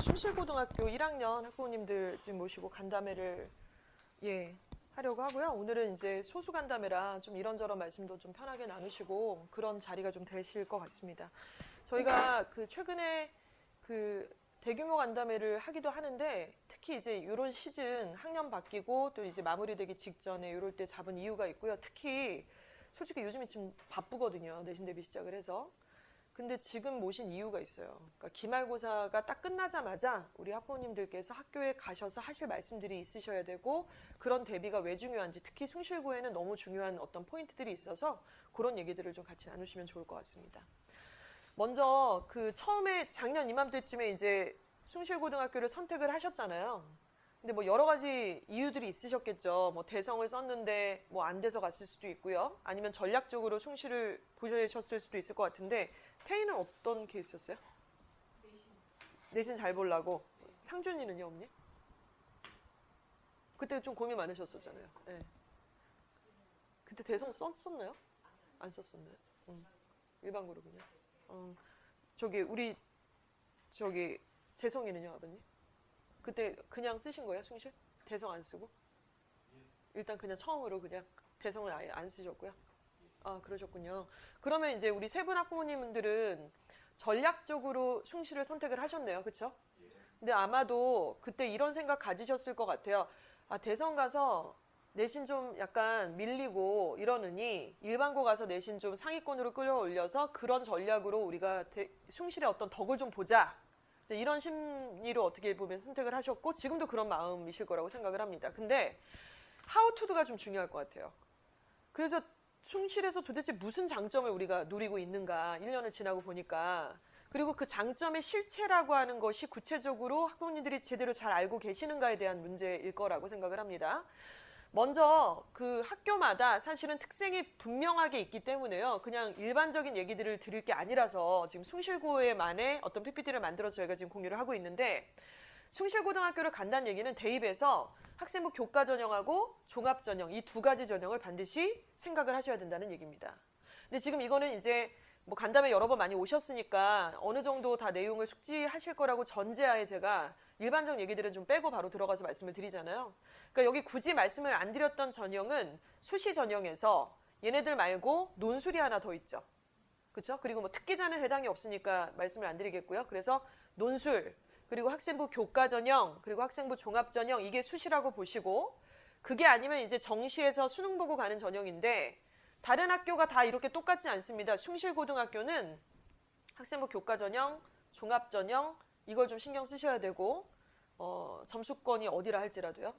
숭실고등학교 1학년 학부모님들 지금 모시고 간담회를 하려고 하고요. 오늘은 이제 소수 간담회라 좀 이런저런 말씀도 좀 편하게 나누시고 그런 자리가 좀 되실 것 같습니다. 저희가 최근에 대규모 간담회를 하기도 하는데 특히 이제 이런 시즌 학년 바뀌고 또 이제 마무리되기 직전에 이럴 때 잡은 이유가 있고요. 특히 솔직히 요즘에 지금 바쁘거든요. 내신 대비 시작을 해서. 근데 지금 모신 이유가 있어요. 그러니까 기말고사가 딱 끝나자마자 우리 학부모님들께서 학교에 가셔서 하실 말씀들이 있으셔야 되고 그런 대비가 왜 중요한지 특히 숭실고에는 너무 중요한 어떤 포인트들이 있어서 그런 얘기들을 좀 같이 나누시면 좋을 것 같습니다. 먼저 처음에 작년 이맘때쯤에 이제 숭실고등학교를 선택을 하셨잖아요. 근데 뭐 여러 가지 이유들이 있으셨겠죠. 뭐 대성을 썼는데 뭐 안 돼서 갔을 수도 있고요. 아니면 전략적으로 숭실을 보셨을 수도 있을 것 같은데 태희는 어떤 케이스였어요? 내신 잘 보려고. 상준이는요, 언니? 그때 좀 고민 많으셨었잖아요. 네. 그때 대성 썼나요? 안 썼었나요? 일반고로 그냥. 우리 재성이는요, 아버님? 그때 그냥 쓰신 거예요, 숭실? 대성 안 쓰고? 일단 그냥 처음으로 그냥 대성을 아예 안 쓰셨고요. 아, 그러셨군요. 그러면 이제 우리 세 분 학부모님들은 전략적으로 숭실을 선택을 하셨네요. 그렇죠? 근데 아마도 그때 이런 생각 가지셨을 것 같아요. 아, 대성 가서 내신 좀 약간 밀리고 이러느니 일반고 가서 내신 좀 상위권으로 끌어올려서 그런 전략으로 우리가 숭실의 어떤 덕을 좀 보자. 이런 심리로 어떻게 보면 선택을 하셨고 지금도 그런 마음이실 거라고 생각을 합니다. 근데 how to가 좀 중요할 것 같아요. 그래서 숭실에서 도대체 무슨 장점을 우리가 누리고 있는가 1년을 지나고 보니까 그리고 그 장점의 실체라고 하는 것이 구체적으로 학부모님들이 제대로 잘 알고 계시는가에 대한 문제일 거라고 생각을 합니다. 먼저 학교마다 사실은 특색이 분명하게 있기 때문에요. 그냥 일반적인 얘기들을 드릴 게 아니라서 지금 숭실고에만의 어떤 PPT를 만들어서 저희가 지금 공유를 하고 있는데 숭실고등학교를 간다는 얘기는 대입에서 학생부 교과 전형하고 종합 전형 이 두 가지 전형을 반드시 생각을 하셔야 된다는 얘기입니다. 근데 지금 이거는 이제 뭐 간담회 여러 번 많이 오셨으니까 어느 정도 다 내용을 숙지하실 거라고 전제하에 제가 일반적 얘기들은 좀 빼고 바로 들어가서 말씀을 드리잖아요. 그러니까 여기 굳이 말씀을 안 드렸던 전형은 수시 전형에서 얘네들 말고 논술이 하나 더 있죠. 그렇죠? 그리고 뭐 특기자는 해당이 없으니까 말씀을 안 드리겠고요. 그래서 논술, 그리고 학생부 교과 전형, 그리고 학생부 종합 전형 이게 수시라고 보시고 그게 아니면 이제 정시에서 수능 보고 가는 전형인데 다른 학교가 다 이렇게 똑같지 않습니다. 숭실고등학교는 학생부 교과 전형, 종합 전형 이걸 좀 신경 쓰셔야 되고 점수권이 어디라 할지라도요.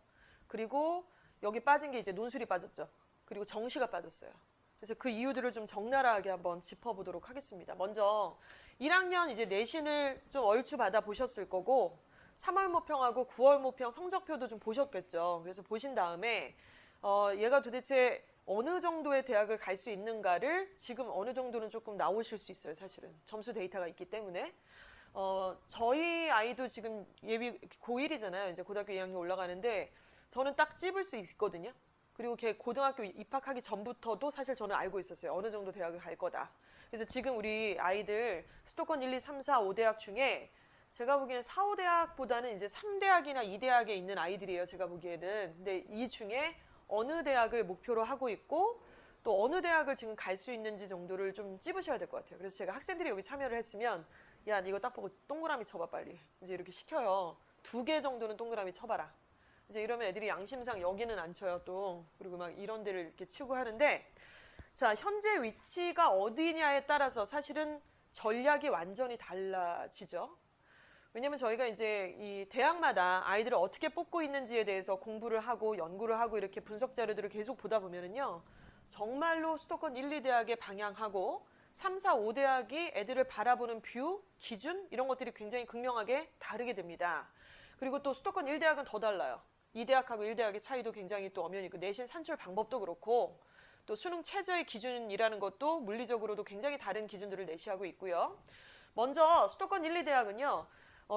그리고 여기 빠진 게 이제 논술이 빠졌죠. 그리고 정시가 빠졌어요. 그래서 그 이유들을 좀 적나라하게 한번 짚어보도록 하겠습니다. 먼저 1학년 이제 내신을 좀 얼추 받아 보셨을 거고 3월 모평하고 9월 모평 성적표도 좀 보셨겠죠. 그래서 보신 다음에 얘가 도대체 어느 정도의 대학을 갈 수 있는가를 지금 어느 정도는 조금 나오실 수 있어요. 사실은 점수 데이터가 있기 때문에 저희 아이도 지금 예비 고1이잖아요. 이제 고등학교 2학년 올라가는데 저는 딱 찝을 수 있거든요. 그리고 걔 고등학교 입학하기 전부터도 사실 저는 알고 있었어요. 어느 정도 대학을 갈 거다. 그래서 지금 우리 아이들 수도권 1, 2, 3, 4, 5대학 중에 제가 보기에는 4, 5대학보다는 이제 3대학이나 2대학에 있는 아이들이에요. 제가 보기에는. 근데 이 중에 어느 대학을 목표로 하고 있고 또 어느 대학을 지금 갈 수 있는지 정도를 좀 찝으셔야 될 것 같아요. 그래서 제가 학생들이 여기 참여를 했으면 야, 이거 딱 보고 동그라미 쳐봐 빨리. 이제 이렇게 시켜요. 2개 정도는 동그라미 쳐봐라. 이제 이러면 애들이 양심상 여기는 안 쳐요 또. 그리고 막 이런 데를 이렇게 치고 하는데 자, 현재 위치가 어디냐에 따라서 사실은 전략이 완전히 달라지죠. 왜냐면 저희가 이제 이 대학마다 아이들을 어떻게 뽑고 있는지에 대해서 공부를 하고 연구를 하고 이렇게 분석 자료들을 계속 보다 보면은요. 정말로 수도권 1, 2대학에 방향하고 3, 4, 5대학이 애들을 바라보는 뷰, 기준 이런 것들이 굉장히 극명하게 다르게 됩니다. 그리고 또 수도권 1대학은 더 달라요. 2대학하고 1대학의 차이도 굉장히 또 엄연히 있고 내신 산출 방법도 그렇고 또 수능 최저의 기준이라는 것도 물리적으로도 굉장히 다른 기준들을 내시하고 있고요. 먼저 수도권 1, 2대학은요.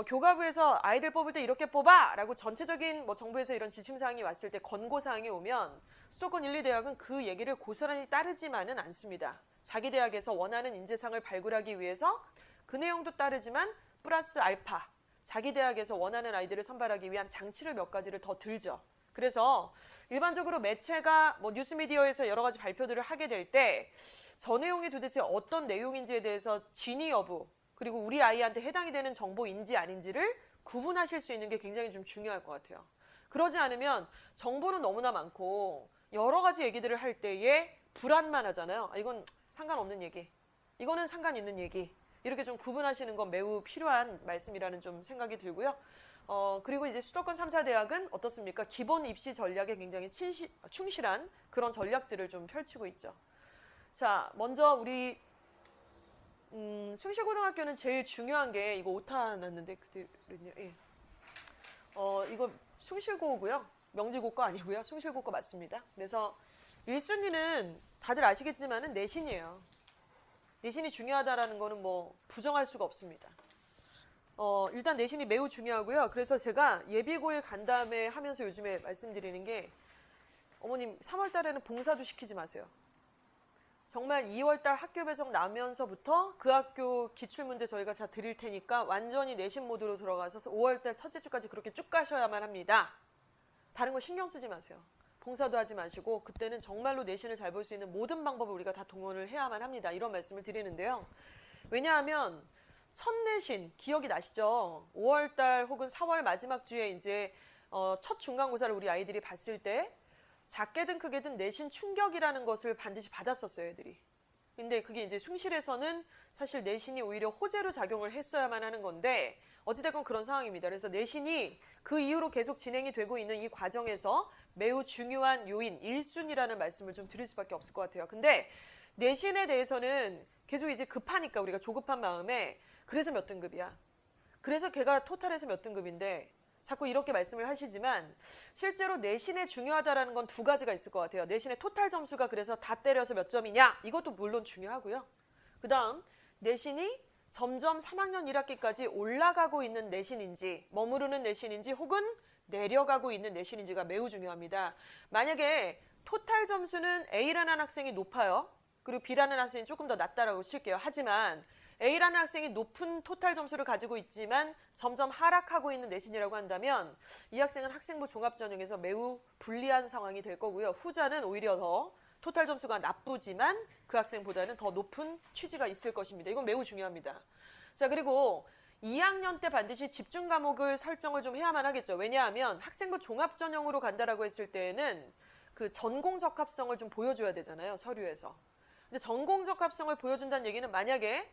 교과부에서 아이들 뽑을 때 이렇게 뽑아! 라고 전체적인 뭐 정부에서 이런 지침사항이 왔을 때 권고사항이 오면 수도권 1, 2대학은 그 얘기를 고스란히 따르지만은 않습니다. 자기 대학에서 원하는 인재상을 발굴하기 위해서 그 내용도 따르지만 플러스 알파 자기 대학에서 원하는 아이들을 선발하기 위한 장치를 몇 가지를 더 들죠. 그래서 일반적으로 매체가 뭐 뉴스미디어에서 여러 가지 발표들을 하게 될 때 저 내용이 도대체 어떤 내용인지에 대해서 진위 여부, 그리고 우리 아이한테 해당이 되는 정보인지 아닌지를 구분하실 수 있는 게 굉장히 좀 중요할 것 같아요. 그러지 않으면 정보는 너무나 많고 여러 가지 얘기들을 할 때에 불안만 하잖아요. 이건 상관없는 얘기, 이거는 상관 있는 얘기, 이렇게 좀 구분하시는 건 매우 필요한 말씀이라는 좀 생각이 들고요. 그리고 이제 수도권 3사 대학은 어떻습니까? 기본 입시 전략에 굉장히 충실한 그런 전략들을 좀 펼치고 있죠. 자, 먼저 우리 숭실고등학교는 제일 중요한 게 이거 오타 났는데 그때는요. 예. 이거 숭실고고요. 명지고 거 아니고요. 숭실고 거 맞습니다. 그래서 1순위는 다들 아시겠지만은 내신이에요. 내신이 중요하다라는 거는 뭐 부정할 수가 없습니다. 일단 내신이 매우 중요하고요. 그래서 제가 예비고에 간 다음에 하면서 요즘에 말씀드리는 게 어머님 3월 달에는 봉사도 시키지 마세요. 정말 2월 달 학교 배정 나면서부터 그 학교 기출문제 저희가 다 드릴 테니까 완전히 내신 모드로 들어가서 5월 달 첫째 주까지 그렇게 쭉 가셔야만 합니다. 다른 거 신경 쓰지 마세요. 봉사도 하지 마시고 그때는 정말로 내신을 잘 볼 수 있는 모든 방법을 우리가 다 동원을 해야만 합니다. 이런 말씀을 드리는데요. 왜냐하면 첫 내신 기억이 나시죠? 5월 달 혹은 4월 마지막 주에 이제 첫 중간고사를 우리 아이들이 봤을 때 작게든 크게든 내신 충격이라는 것을 반드시 받았었어요, 애들이. 근데 그게 이제 숭실에서는 사실 내신이 오히려 호재로 작용을 했어야만 하는 건데 어찌됐건 그런 상황입니다. 그래서 내신이 그 이후로 계속 진행이 되고 있는 이 과정에서 매우 중요한 요인, 1순위라는 말씀을 좀 드릴 수밖에 없을 것 같아요. 근데 내신에 대해서는 계속 이제 급하니까 우리가 조급한 마음에 그래서 몇 등급이야? 그래서 걔가 토탈에서 몇 등급인데 자꾸 이렇게 말씀을 하시지만 실제로 내신에 중요하다는 건 두 가지가 있을 것 같아요. 내신의 토탈 점수가 그래서 다 때려서 몇 점이냐? 이것도 물론 중요하고요. 그 다음 내신이 점점 3학년 1학기까지 올라가고 있는 내신인지 머무르는 내신인지 혹은 내려가고 있는 내신인지가 매우 중요합니다. 만약에 토탈 점수는 A라는 학생이 높아요. 그리고 B라는 학생이 조금 더 낮다라고 칠게요. 하지만 A라는 학생이 높은 토탈 점수를 가지고 있지만 점점 하락하고 있는 내신이라고 한다면 이 학생은 학생부 종합전형에서 매우 불리한 상황이 될 거고요. 후자는 오히려 더 토탈 점수가 나쁘지만 그 학생보다는 더 높은 취지가 있을 것입니다. 이건 매우 중요합니다. 자, 그리고 2학년 때 반드시 집중 과목을 설정을 좀 해야만 하겠죠. 왜냐하면 학생부 종합전형으로 간다라고 했을 때에는 그 전공 적합성을 좀 보여줘야 되잖아요. 서류에서. 근데 전공 적합성을 보여준다는 얘기는 만약에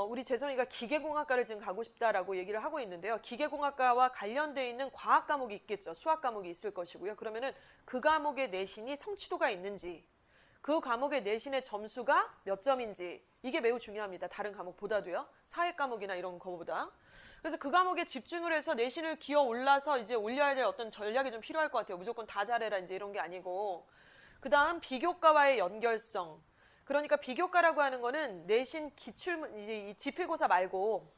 우리 재성이가 기계공학과를 지금 가고 싶다라고 얘기를 하고 있는데요. 기계공학과와 관련되어 있는 과학 과목이 있겠죠. 수학 과목이 있을 것이고요. 그러면은 그 과목의 내신이 성취도가 있는지, 그 과목의 내신의 점수가 몇 점인지 이게 매우 중요합니다. 다른 과목보다도요. 사회 과목이나 이런 거보다. 그래서 그 과목에 집중을 해서 내신을 기어 올라서 이제 올려야 될 어떤 전략이 좀 필요할 것 같아요. 무조건 다 잘해라 이제 이런 게 아니고. 그 다음 비교과와의 연결성. 그러니까 비교과라고 하는 거는 내신 기출, 이제 이 지필고사 말고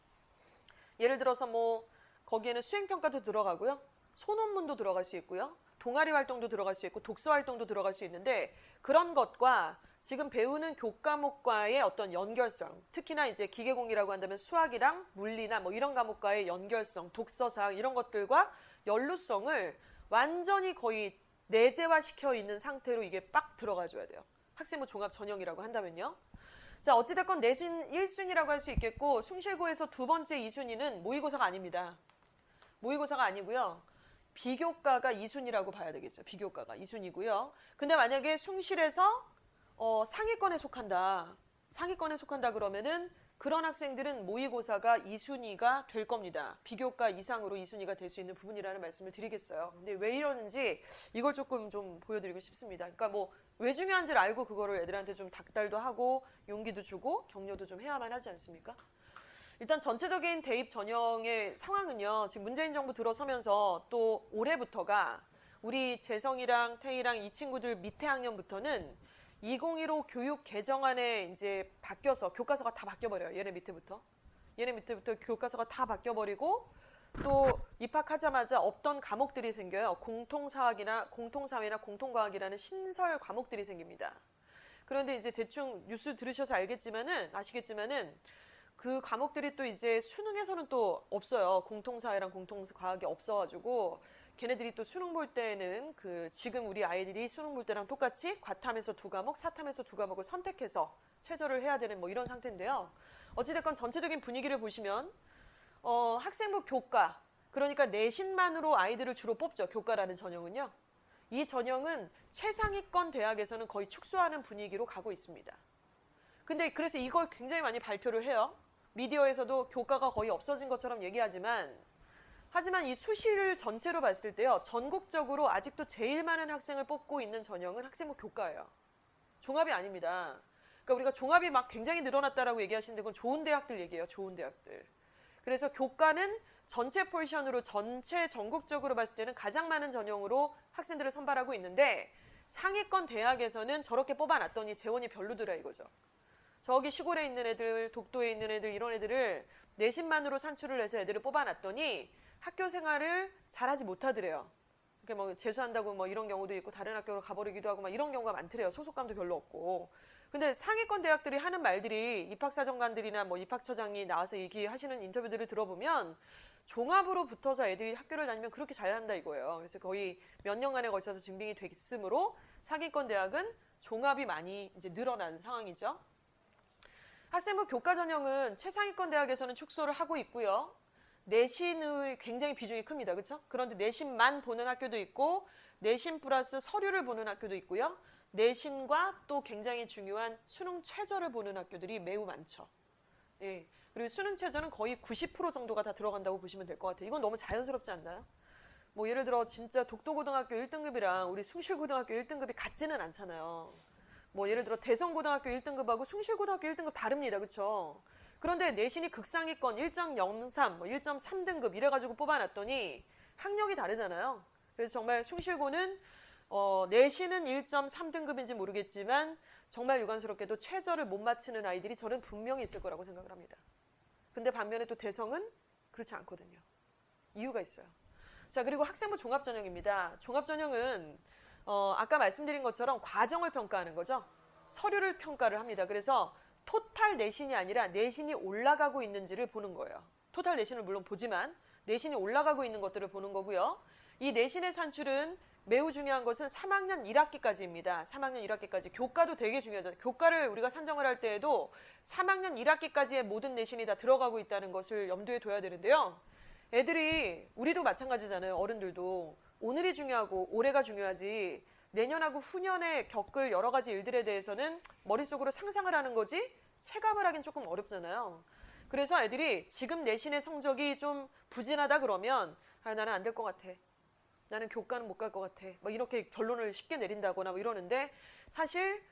예를 들어서 뭐 거기에는 수행평가도 들어가고요. 소논문도 들어갈 수 있고요. 동아리 활동도 들어갈 수 있고 독서 활동도 들어갈 수 있는데 그런 것과 지금 배우는 교과목과의 어떤 연결성, 특히나 이제 기계공이라고 한다면 수학이랑 물리나 뭐 이런 과목과의 연결성, 독서사항 이런 것들과 연루성을 완전히 거의 내재화시켜 있는 상태로 이게 빡 들어가줘야 돼요. 학생부 종합 전형이라고 한다면요. 자, 어찌됐건 내신 1순위라고 할 수 있겠고 숭실고에서 두 번째 2순위는 모의고사가 아닙니다. 모의고사가 아니고요. 비교과가 2순위라고 봐야 되겠죠. 비교과가 2순위고요. 근데 만약에 숭실에서 상위권에 속한다. 상위권에 속한다 그러면은 그런 학생들은 모의고사가 2순위가 될 겁니다. 비교과 이상으로 2순위가 될 수 있는 부분이라는 말씀을 드리겠어요. 근데 왜 이러는지 이걸 조금 좀 보여드리고 싶습니다. 그러니까 뭐 왜 중요한지를 알고 그거를 애들한테 좀 닥달도 하고 용기도 주고 격려도 좀 해야만 하지 않습니까? 일단 전체적인 대입 전형의 상황은요. 지금 문재인 정부 들어서면서 또 올해부터가 우리 재성이랑 태희랑 이 친구들 밑에 학년부터는 2015 교육 개정안에 이제 바뀌어서 교과서가 다 바뀌어버려요. 얘네 밑에부터 교과서가 다 바뀌어버리고 또 입학하자마자 없던 과목들이 생겨요. 공통사회나 공통과학이라는 신설 과목들이 생깁니다. 그런데 이제 대충 뉴스 들으셔서 아시겠지만은 그 과목들이 또 이제 수능에서는 또 없어요. 공통사회랑 공통과학이 없어가지고 걔네들이 또 수능 볼 때는 그 지금 우리 아이들이 수능 볼 때랑 똑같이 과탐에서 2과목, 사탐에서 2과목을 선택해서 최저를 해야 되는 뭐 이런 상태인데요. 어찌됐건 전체적인 분위기를 보시면 학생부 교과, 그러니까 내신만으로 아이들을 주로 뽑죠. 교과라는 전형은요. 이 전형은 최상위권 대학에서는 거의 축소하는 분위기로 가고 있습니다. 근데 그래서 이걸 굉장히 많이 발표를 해요. 미디어에서도 교과가 거의 없어진 것처럼 하지만 이 수시를 전체로 봤을 때요. 전국적으로 아직도 제일 많은 학생을 뽑고 있는 전형은 학생부 교과예요. 종합이 아닙니다. 그러니까 우리가 종합이 막 굉장히 늘어났다라고 얘기하시는데 그건 좋은 대학들 얘기예요. 좋은 대학들. 그래서 교과는 전체 포지션으로 전체 전국적으로 봤을 때는 가장 많은 전형으로 학생들을 선발하고 있는데 상위권 대학에서는 저렇게 뽑아놨더니 재원이 별로더라 이거죠. 저기 시골에 있는 애들, 독도에 있는 애들 이런 애들을 내신만으로 산출을 해서 애들을 뽑아놨더니 학교 생활을 잘하지 못하더래요. 이렇게 뭐 재수한다고 뭐 이런 경우도 있고 다른 학교로 가버리기도 하고 막 이런 경우가 많더래요. 소속감도 별로 없고. 근데 상위권 대학들이 하는 말들이 입학사정관들이나 뭐 입학처장이 나와서 얘기하시는 인터뷰들을 들어보면 종합으로 붙어서 애들이 학교를 다니면 그렇게 잘한다 이거예요. 그래서 거의 몇 년간에 걸쳐서 증빙이 됐으므로 상위권 대학은 종합이 많이 이제 늘어난 상황이죠. 학생부 교과 전형은 최상위권 대학에서는 축소를 하고 있고요. 내신의 굉장히 비중이 큽니다. 그렇죠? 그런데 내신만 보는 학교도 있고 내신 플러스 서류를 보는 학교도 있고요. 내신과 또 굉장히 중요한 수능 최저를 보는 학교들이 매우 많죠. 예. 그리고 수능 최저는 거의 90% 정도가 다 들어간다고 보시면 될 것 같아요. 이건 너무 자연스럽지 않나요? 뭐 예를 들어 진짜 독도고등학교 1등급이랑 우리 숭실고등학교 1등급이 같지는 않잖아요. 뭐 예를 들어 대성고등학교 1등급하고 숭실고등학교 1등급 다릅니다. 그렇죠? 그런데 내신이 극상위권 1.03, 뭐 1.3등급 이래가지고 뽑아놨더니 학력이 다르잖아요. 그래서 정말 숭실고는 내신은 1.3등급인지 모르겠지만 정말 유감스럽게도 최저를 못 맞추는 아이들이 저는 분명히 있을 거라고 생각을 합니다. 근데 반면에 또 대성은 그렇지 않거든요. 이유가 있어요. 자, 그리고 학생부 종합전형입니다. 종합전형은 아까 말씀드린 것처럼 과정을 평가하는 거죠. 서류를 평가를 합니다. 그래서 토탈 내신이 아니라 내신이 올라가고 있는지를 보는 거예요. 토탈 내신을 물론 보지만 내신이 올라가고 있는 것들을 보는 거고요. 이 내신의 산출은 매우 중요한 것은 3학년 1학기까지입니다. 3학년 1학기까지. 교과도 되게 중요하죠. 교과를 우리가 산정을 할 때에도 3학년 1학기까지의 모든 내신이 다 들어가고 있다는 것을 염두에 둬야 되는데요. 애들이 우리도 마찬가지잖아요. 어른들도. 오늘이 중요하고 올해가 중요하지 내년하고 후년에 겪을 여러 가지 일들에 대해서는 머릿속으로 상상을 하는 거지 체감을 하긴 조금 어렵잖아요. 그래서 애들이 지금 내신의 성적이 좀 부진하다 그러면 나는 안 될 것 같아. 나는 교과는 못 갈 것 같아. 뭐 이렇게 결론을 쉽게 내린다거나 뭐 이러는데 사실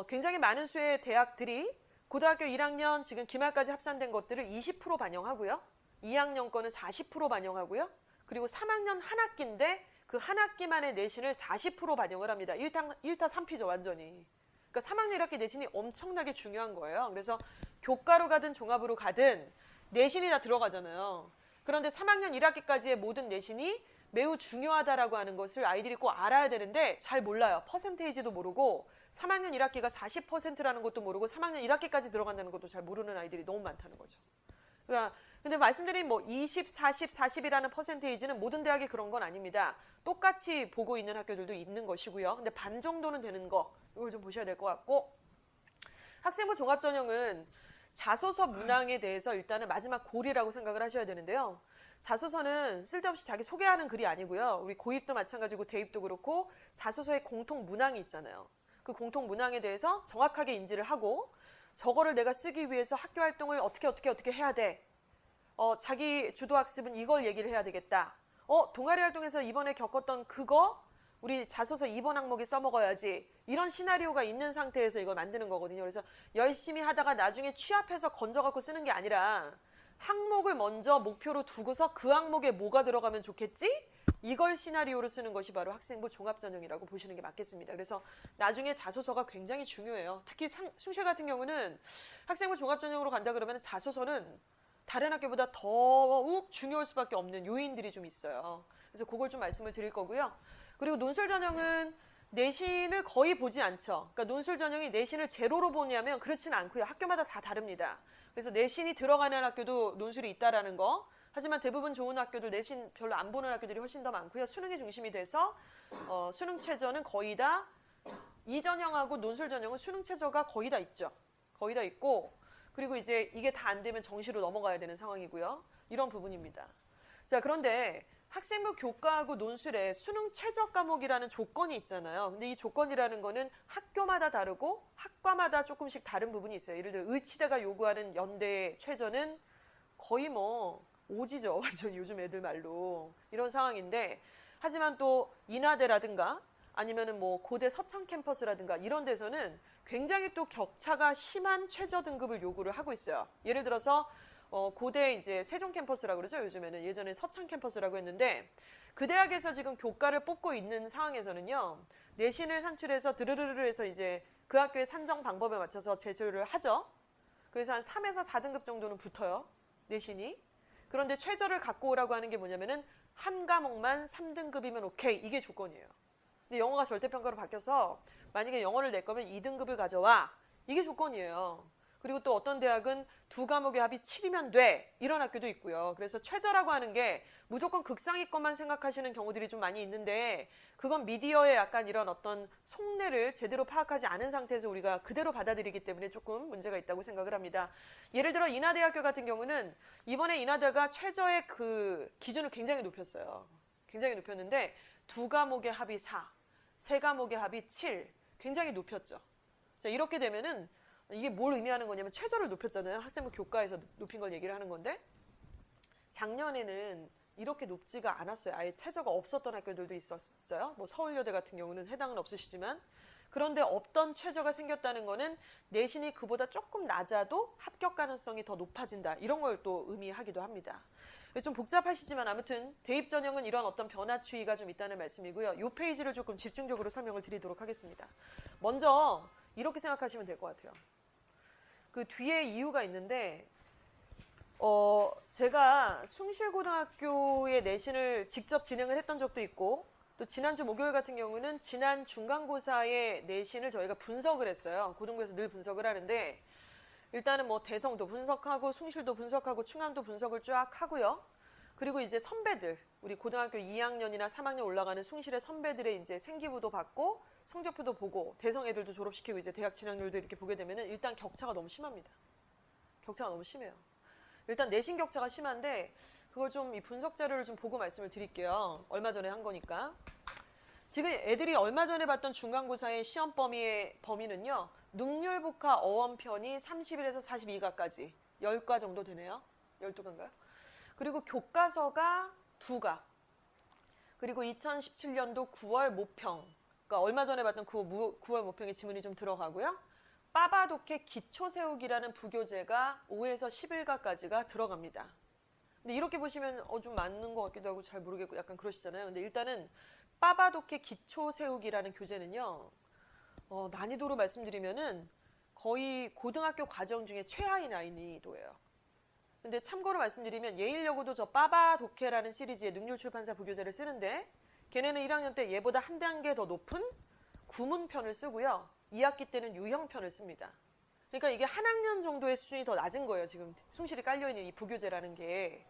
굉장히 많은 수의 대학들이 고등학교 1학년 지금 기말까지 합산된 것들을 20% 반영하고요. 2학년 거는 40% 반영하고요. 그리고 3학년 한 학기인데 그 한 학기만의 내신을 40% 반영을 합니다. 1타 3피죠 완전히. 그러니까 3학년 1학기 내신이 엄청나게 중요한 거예요. 그래서 교과로 가든 종합으로 가든 내신이 다 들어가잖아요. 그런데 3학년 1학기까지의 모든 내신이 매우 중요하다라고 하는 것을 아이들이 꼭 알아야 되는데 잘 몰라요. 퍼센테이지도 모르고 3학년 1학기가 40%라는 것도 모르고 3학년 1학기까지 들어간다는 것도 잘 모르는 아이들이 너무 많다는 거죠. 그러니까 근데 말씀드린 뭐 20, 40, 40이라는 퍼센테이지는 모든 대학이 그런 건 아닙니다. 똑같이 보고 있는 학교들도 있는 것이고요. 근데 반 정도는 되는 거 이걸 좀 보셔야 될 것 같고 학생부 종합전형은 자소서 문항에 대해서 일단은 마지막 고리라고 생각을 하셔야 되는데요. 자소서는 쓸데없이 자기 소개하는 글이 아니고요. 우리 고입도 마찬가지고 대입도 그렇고 자소서에 공통 문항이 있잖아요. 그 공통 문항에 대해서 정확하게 인지를 하고 저거를 내가 쓰기 위해서 학교 활동을 어떻게 해야 돼. 자기 주도학습은 이걸 얘기를 해야 되겠다. 동아리 활동에서 이번에 겪었던 그거 우리 자소서 2번 항목에 써먹어야지. 이런 시나리오가 있는 상태에서 이걸 만드는 거거든요. 그래서 열심히 하다가 나중에 취합해서 건져갖고 쓰는 게 아니라 항목을 먼저 목표로 두고서 그 항목에 뭐가 들어가면 좋겠지? 이걸 시나리오로 쓰는 것이 바로 학생부 종합전형이라고 보시는 게 맞겠습니다. 그래서 나중에 자소서가 굉장히 중요해요. 특히 숭실 같은 경우는 학생부 종합전형으로 간다 그러면 자소서는 다른 학교보다 더욱 중요할 수밖에 없는 요인들이 좀 있어요. 그래서 그걸 좀 말씀을 드릴 거고요. 그리고 논술 전형은 내신을 거의 보지 않죠. 그러니까 논술 전형이 내신을 제로로 보냐면 그렇지는 않고요. 학교마다 다 다릅니다. 그래서 내신이 들어가는 학교도 논술이 있다라는 거. 하지만 대부분 좋은 학교들 내신 별로 안 보는 학교들이 훨씬 더 많고요. 수능이 중심이 돼서 수능 최저는 거의 다 이전형하고 논술 전형은 수능 최저가 거의 다 있죠. 거의 다 있고 그리고 이제 이게 다 안 되면 정시로 넘어가야 되는 상황이고요. 이런 부분입니다. 자, 그런데 학생부 교과하고 논술에 수능 최저 과목이라는 조건이 있잖아요. 근데 이 조건이라는 거는 학교마다 다르고 학과마다 조금씩 다른 부분이 있어요. 예를 들어 의치대가 요구하는 연대 최저는 거의 뭐 오지죠. 완전 요즘 애들 말로. 이런 상황인데 하지만 또 인하대라든가 아니면은 뭐 고대 서창 캠퍼스라든가 이런 데서는 굉장히 또 격차가 심한 최저 등급을 요구를 하고 있어요. 예를 들어서 고대 이제 세종 캠퍼스라고 그러죠. 요즘에는 예전에 서창 캠퍼스라고 했는데 그 대학에서 지금 교과를 뽑고 있는 상황에서는요. 내신을 산출해서 드르르르 해서 이제 그 학교의 산정 방법에 맞춰서 제출을 하죠. 그래서 한 3에서 4등급 정도는 붙어요. 내신이. 그런데 최저를 갖고 오라고 하는 게 뭐냐면은 한 과목만 3등급이면 오케이. 이게 조건이에요. 근데 영어가 절대평가로 바뀌어서 만약에 영어를 낼 거면 2등급을 가져와. 이게 조건이에요. 그리고 또 어떤 대학은 두 과목의 합이 7이면 돼. 이런 학교도 있고요. 그래서 최저라고 하는 게 무조건 극상위권만 생각하시는 경우들이 좀 많이 있는데 그건 미디어의 약간 이런 어떤 속내를 제대로 파악하지 않은 상태에서 우리가 그대로 받아들이기 때문에 조금 문제가 있다고 생각을 합니다. 예를 들어 인하대학교 같은 경우는 이번에 인하대가 최저의 그 기준을 굉장히 높였어요. 굉장히 높였는데 두 과목의 합이 4, 세 과목의 합이 7 굉장히 높였죠. 자, 이렇게 되면은 이게 뭘 의미하는 거냐면 최저를 높였잖아요. 학생부 교과에서 높인 걸 얘기를 하는 건데 작년에는 이렇게 높지가 않았어요. 아예 최저가 없었던 학교들도 있었어요. 뭐 서울여대 같은 경우는 해당은 없으시지만 그런데 없던 최저가 생겼다는 거는 내신이 그보다 조금 낮아도 합격 가능성이 더 높아진다. 이런 걸 또 의미하기도 합니다. 좀 복잡하시지만 아무튼 대입 전형은 이런 어떤 변화 추이가 좀 있다는 말씀이고요. 이 페이지를 조금 집중적으로 설명을 드리도록 하겠습니다. 먼저 이렇게 생각하시면 될 것 같아요. 그 뒤에 이유가 있는데 제가 숭실고등학교의 내신을 직접 진행을 했던 적도 있고 또 지난주 목요일 같은 경우는 지난 중간고사의 내신을 저희가 분석을 했어요. 고등부에서 늘 분석을 하는데 일단은 뭐 대성도 분석하고 숭실도 분석하고 충암도 분석을 쫙 하고요. 그리고 이제 선배들 우리 고등학교 2학년이나 3학년 올라가는 숭실의 선배들의 이제 생기부도 받고 성적표도 보고 대성 애들도 졸업시키고 이제 대학 진학률도 이렇게 보게 되면은 일단 격차가 너무 심합니다. 격차가 너무 심해요. 일단 내신 격차가 심한데 그걸 좀 이 분석 자료를 좀 보고 말씀을 드릴게요. 얼마 전에 한 거니까. 지금 애들이 얼마 전에 봤던 중간고사의 시험 범위는요. 능률복화 어원편이 31에서 42가까지 10과 정도 되네요. 12가인가요? 그리고 교과서가 2가. 그리고 2017년도 9월 모평. 그러니까 얼마 전에 봤던 9월 모평의 지문이 좀 들어가고요. 빠바독해 기초 세우기라는 부교재가 5에서 11가까지가 들어갑니다. 근데 이렇게 보시면 좀 맞는 것 같기도 하고 잘 모르겠고 약간 그러시잖아요. 근데 일단은 빠바독해 기초 세우기라는 교재는요. 난이도로 말씀드리면은 거의 고등학교 과정 중에 최하위 난이도예요. 근데 참고로 말씀드리면 예일여고도 저 빠바독해라는 시리즈의 능률출판사 부교재를 쓰는데 걔네는 1학년 때 얘보다 한 단계 더 높은 구문편을 쓰고요. 2학기 때는 유형편을 씁니다. 그러니까 이게 한 학년 정도의 수준이 더 낮은 거예요. 지금 숭실이 깔려있는 이 부교재라는 게.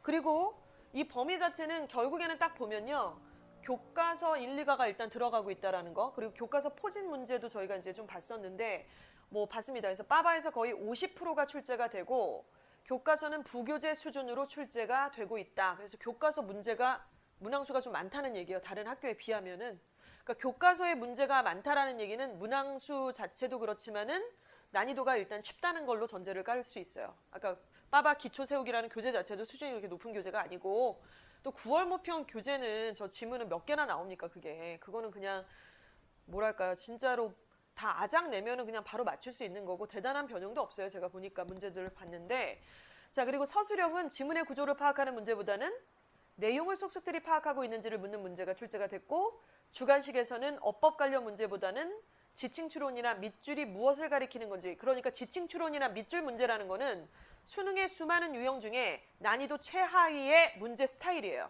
그리고 이 범위 자체는 결국에는 딱 보면요. 교과서 1, 2가가 일단 들어가고 있다라는 거. 그리고 교과서 포진 문제도 저희가 이제 좀 봤었는데 뭐 봤습니다. 그래서 빠바에서 거의 50%가 출제가 되고 교과서는 부교재 수준으로 출제가 되고 있다. 그래서 교과서 문제가 문항수가 좀 많다는 얘기예요. 다른 학교에 비하면은. 그러니까 교과서에 문제가 많다라는 얘기는 문항수 자체도 그렇지만은 난이도가 일단 쉽다는 걸로 전제를 깔 수 있어요. 아까 빠바 기초 세우기라는 교재 자체도 수준이 그렇게 높은 교재가 아니고 또 9월 모평 교재는 저 지문은 몇 개나 나옵니까 그게. 그거는 그냥 뭐랄까요. 진짜로 다 아작 내면은 그냥 바로 맞출 수 있는 거고 대단한 변형도 없어요. 제가 보니까 문제들을 봤는데. 자, 그리고 서술형은 지문의 구조를 파악하는 문제보다는 내용을 속속들이 파악하고 있는지를 묻는 문제가 출제가 됐고 주관식에서는 어법 관련 문제보다는 지칭추론이나 밑줄이 무엇을 가리키는 건지 그러니까 지칭추론이나 밑줄 문제라는 거는 수능의 수많은 유형 중에 난이도 최하위의 문제 스타일이에요.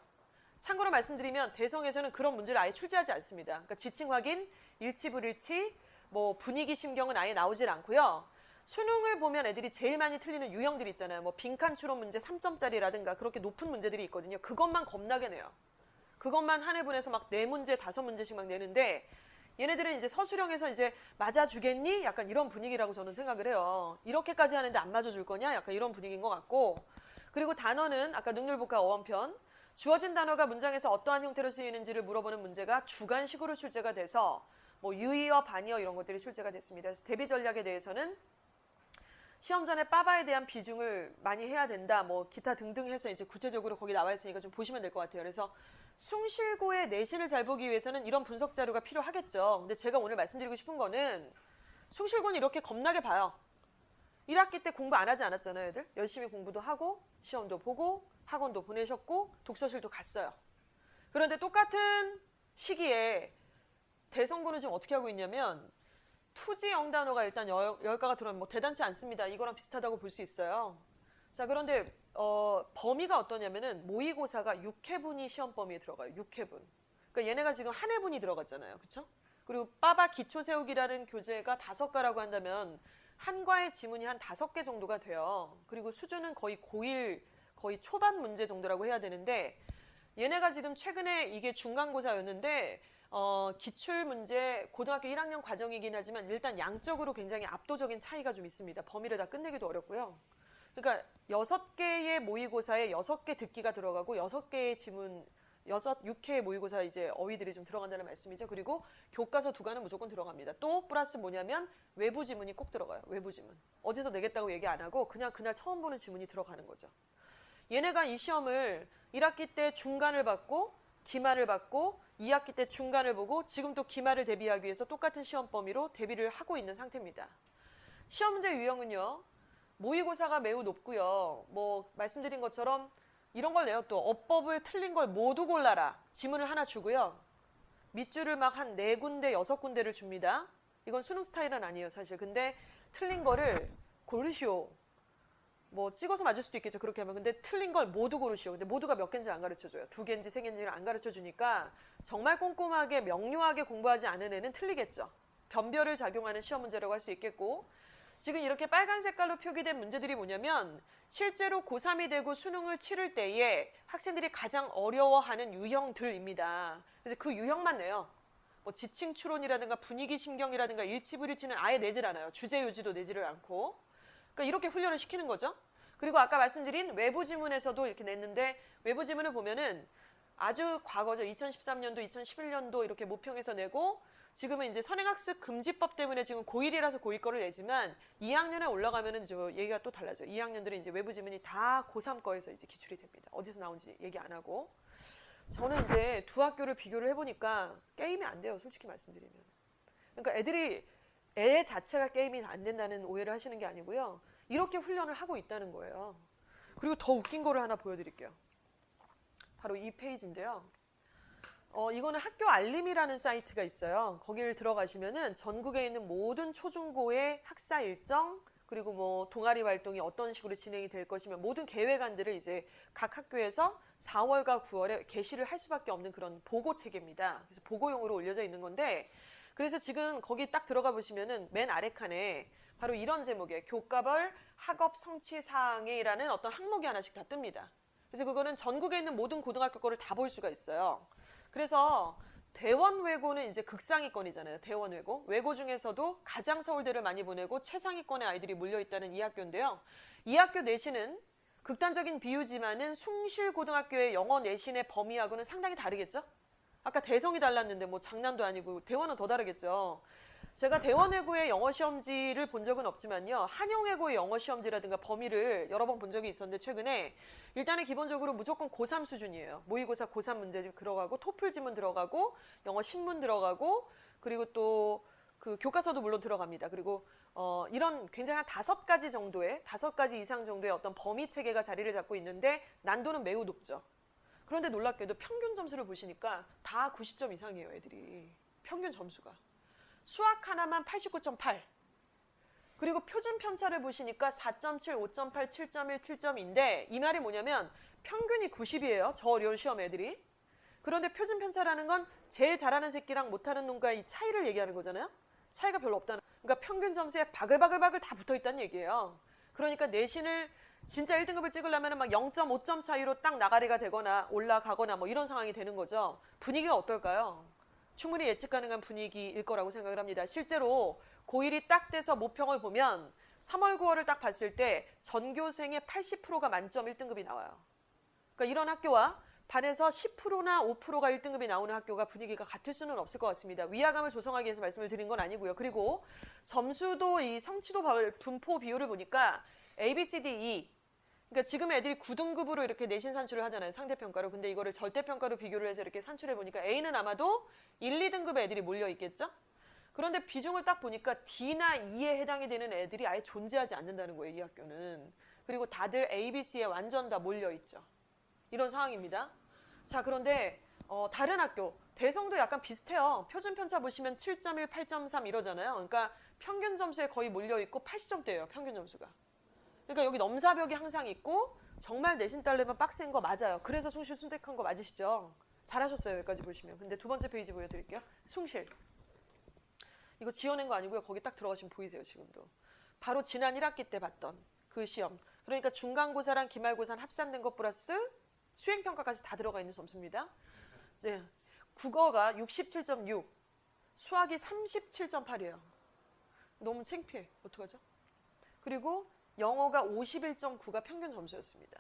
참고로 말씀드리면 대성에서는 그런 문제를 아예 출제하지 않습니다. 그러니까 지칭 확인, 일치 불일치, 뭐 분위기 심경은 아예 나오질 않고요. 수능을 보면 애들이 제일 많이 틀리는 유형들이 있잖아요. 뭐 빈칸 추론 문제 3점짜리라든가 그렇게 높은 문제들이 있거든요. 그것만 겁나게 내요. 그것만 한 해분에서 막 4문제, 5문제씩 막 내는데 얘네들은 이제 서술형에서 이제 맞아주겠니? 약간 이런 분위기라고 저는 생각을 해요. 이렇게까지 하는데 안 맞아줄 거냐? 약간 이런 분위기인 것 같고. 그리고 단어는 아까 능률복합 어원편. 주어진 단어가 문장에서 어떠한 형태로 쓰이는지를 물어보는 문제가 주관식으로 출제가 돼서 뭐 유의어, 반의어 이런 것들이 출제가 됐습니다. 그래서 대비 전략에 대해서는 시험 전에 빠바에 대한 비중을 많이 해야 된다. 뭐 기타 등등 해서 이제 구체적으로 거기 나와 있으니까 좀 보시면 될 것 같아요. 그래서 숭실고의 내신을 잘 보기 위해서는 이런 분석 자료가 필요하겠죠. 근데 제가 오늘 말씀드리고 싶은 거는 숭실고는 이렇게 겁나게 봐요. 1학기 때 공부 안 하지 않았잖아요, 애들. 열심히 공부도 하고 시험도 보고 학원도 보내셨고 독서실도 갔어요. 그런데 똑같은 시기에 대성고는 지금 어떻게 하고 있냐면 투지 영단어가 일단 10가가 들어오면 뭐 대단치 않습니다. 이거랑 비슷하다고 볼 수 있어요. 자, 그런데 범위가 어떠냐면은 모의고사가 6회분이 시험 범위에 들어가요. 6회분. 그러니까 얘네가 지금 한 회분이 들어갔잖아요. 그렇죠? 그리고 빠바 기초 세우기라는 교재가 5가라고 한다면 한 과의 지문이 한 5개 정도가 돼요. 그리고 수준은 거의 고1 거의 초반 문제 정도라고 해야 되는데 얘네가 지금 최근에 이게 중간고사였는데 기출문제 고등학교 1학년 과정이긴 하지만 일단 양적으로 굉장히 압도적인 차이가 좀 있습니다. 범위를 다 끝내기도 어렵고요. 그러니까 6개의 모의고사에 6개 듣기가 들어가고 6개의 지문 6회의 모의고사 이제 어휘들이 좀 들어간다는 말씀이죠. 그리고 교과서 2과는 무조건 들어갑니다. 또 플러스 뭐냐면 외부 지문이 꼭 들어가요. 외부 지문. 어디서 내겠다고 얘기 안 하고 그냥 그날 처음 보는 지문이 들어가는 거죠. 얘네가 이 시험을 1학기 때 중간을 받고 기말을 받고 2학기 때 중간을 보고 지금 또 기말을 대비하기 위해서 똑같은 시험 범위로 대비를 하고 있는 상태입니다. 시험 문제 유형은요. 모의고사가 매우 높고요. 뭐 말씀드린 것처럼 이런 걸 내요. 또 어법을 틀린 걸 모두 골라라. 지문을 하나 주고요. 밑줄을 막 한 4군데, 6군데를 줍니다. 이건 수능 스타일은 아니에요, 사실. 근데 틀린 거를 고르시오. 뭐 찍어서 맞을 수도 있겠죠. 그렇게 하면. 근데 틀린 걸 모두 고르시오. 근데 모두가 몇 개인지 안 가르쳐줘요. 2개인지 3개인지를 안 가르쳐주니까 정말 꼼꼼하게 명료하게 공부하지 않은 애는 틀리겠죠. 변별을 작용하는 시험 문제라고 할 수 있겠고 지금 이렇게 빨간 색깔로 표기된 문제들이 뭐냐면 실제로 고3이 되고 수능을 치를 때에 학생들이 가장 어려워하는 유형들입니다. 그래서 그 유형만 내요. 뭐 지층 추론이라든가 분위기 심경이라든가 일치불일치는 아예 내질 않아요. 주제 유지도 내지를 않고. 그러니까 이렇게 훈련을 시키는 거죠. 그리고 아까 말씀드린 외부 지문에서도 이렇게 냈는데 외부 지문을 보면은 아주 과거죠. 2013년도, 2011년도 이렇게 모평해서 내고 지금은 이제 선행학습 금지법 때문에 지금 고1이라서 고2 거를 내지만 2학년에 올라가면은 저 얘기가 또 달라져요. 2학년들은 이제 외부 지문이 다 고3 거에서 이제 기출이 됩니다. 어디서 나온지 얘기 안 하고. 저는 이제 두 학교를 비교를 해보니까 게임이 안 돼요. 솔직히 말씀드리면. 그러니까 애 자체가 게임이 안 된다는 오해를 하시는 게 아니고요. 이렇게 훈련을 하고 있다는 거예요. 그리고 더 웃긴 거를 하나 보여드릴게요. 바로 이 페이지인데요. 이거는 학교 알림이라는 사이트가 있어요. 거기를 들어가시면은 전국에 있는 모든 초중고의 학사 일정 그리고 뭐 동아리 활동이 어떤 식으로 진행이 될 것이며 모든 계획안들을 이제 각 학교에서 4월과 9월에 게시를 할 수밖에 없는 그런 보고 체계입니다. 그래서 보고용으로 올려져 있는 건데 그래서 지금 거기 딱 들어가 보시면은 맨 아래 칸에 바로 이런 제목이에요. 교과별 학업 성취 사항이라는 어떤 항목이 하나씩 다 뜹니다. 그래서 그거는 전국에 있는 모든 고등학교 거를 다 볼 수가 있어요. 그래서 대원외고는 이제 극상위권이잖아요. 대원외고. 외고 중에서도 가장 서울대를 많이 보내고 최상위권의 아이들이 몰려있다는 이 학교인데요. 이 학교 내신은 극단적인 비유지만은 숭실고등학교의 영어 내신의 범위하고는 상당히 다르겠죠? 아까 대성이 달랐는데 뭐 장난도 아니고 대원은 더 다르겠죠. 제가 대원외고의 영어 시험지를 본 적은 없지만요. 한영외고의 영어 시험지라든가 범위를 여러 번 본 적이 있었는데 최근에 일단은 기본적으로 무조건 고3 수준이에요. 모의고사 고3 문제 들어가고 토플 지문 들어가고 영어 신문 들어가고 그리고 또 그 교과서도 물론 들어갑니다. 그리고 이런 굉장히 한 5가지 정도의 5가지 이상 정도의 어떤 범위 체계가 자리를 잡고 있는데 난도는 매우 높죠. 그런데 놀랍게도 평균 점수를 보시니까 다 90점 이상이에요. 애들이. 평균 점수가. 수학 하나만 89.8. 그리고 표준 편차를 보시니까 4.7, 5.8, 7.1, 7.2인데 이 말이 뭐냐면 평균이 90이에요. 저 어려운 시험 애들이. 그런데 표준 편차라는 건 제일 잘하는 새끼랑 못하는 놈과의 이 차이를 얘기하는 거잖아요. 차이가 별로 없다는. 그러니까 평균 점수에 바글바글바글 다 붙어 있다는 얘기예요. 그러니까 내신을 진짜 1등급을 찍으려면 막 0.5점 차이로 딱 나가리가 되거나 올라가거나 뭐 이런 상황이 되는 거죠. 분위기가 어떨까요? 충분히 예측 가능한 분위기일 거라고 생각을 합니다. 실제로 고1이 딱 돼서 모평을 보면 3월, 9월을 딱 봤을 때 전교생의 80%가 만점 1등급이 나와요. 그러니까 이런 학교와 반에서 10%나 5%가 1등급이 나오는 학교가 분위기가 같을 수는 없을 것 같습니다. 위화감을 조성하기 위해서 말씀을 드린 건 아니고요. 그리고 점수도 이 성취도 분포 비율을 보니까 A, B, C, D, E. 그러니까 지금 애들이 9등급으로 이렇게 내신 산출을 하잖아요. 상대평가로. 근데 이거를 절대평가로 비교를 해서 이렇게 산출해 보니까 A는 아마도 1, 2등급의 애들이 몰려 있겠죠? 그런데 비중을 딱 보니까 D나 E에 해당이 되는 애들이 아예 존재하지 않는다는 거예요. 이 학교는. 그리고 다들 A, B, C에 완전 다 몰려 있죠. 이런 상황입니다. 자, 그런데 다른 학교 대성도 약간 비슷해요. 표준 편차 보시면 7.1, 8.3 이러잖아요. 그러니까 평균 점수에 거의 몰려 있고 80점대예요. 평균 점수가. 그러니까 여기 넘사벽이 항상 있고 정말 내신 딸려면 빡센 거 맞아요. 그래서 숭실 선택한 거 맞으시죠? 잘하셨어요. 여기까지 보시면. 근데 두 번째 페이지 보여드릴게요. 숭실. 이거 지어낸 거 아니고요. 거기 딱 들어가시면 보이세요. 지금도. 바로 지난 1학기 때 봤던 그 시험. 그러니까 중간고사랑 기말고사는 합산된 것 플러스 수행평가까지 다 들어가 있는 점수입니다. 이제 국어가 67.6, 수학이 37.8이에요. 너무 창피해. 어떡하죠? 그리고 영어가 51.9가 평균 점수였습니다.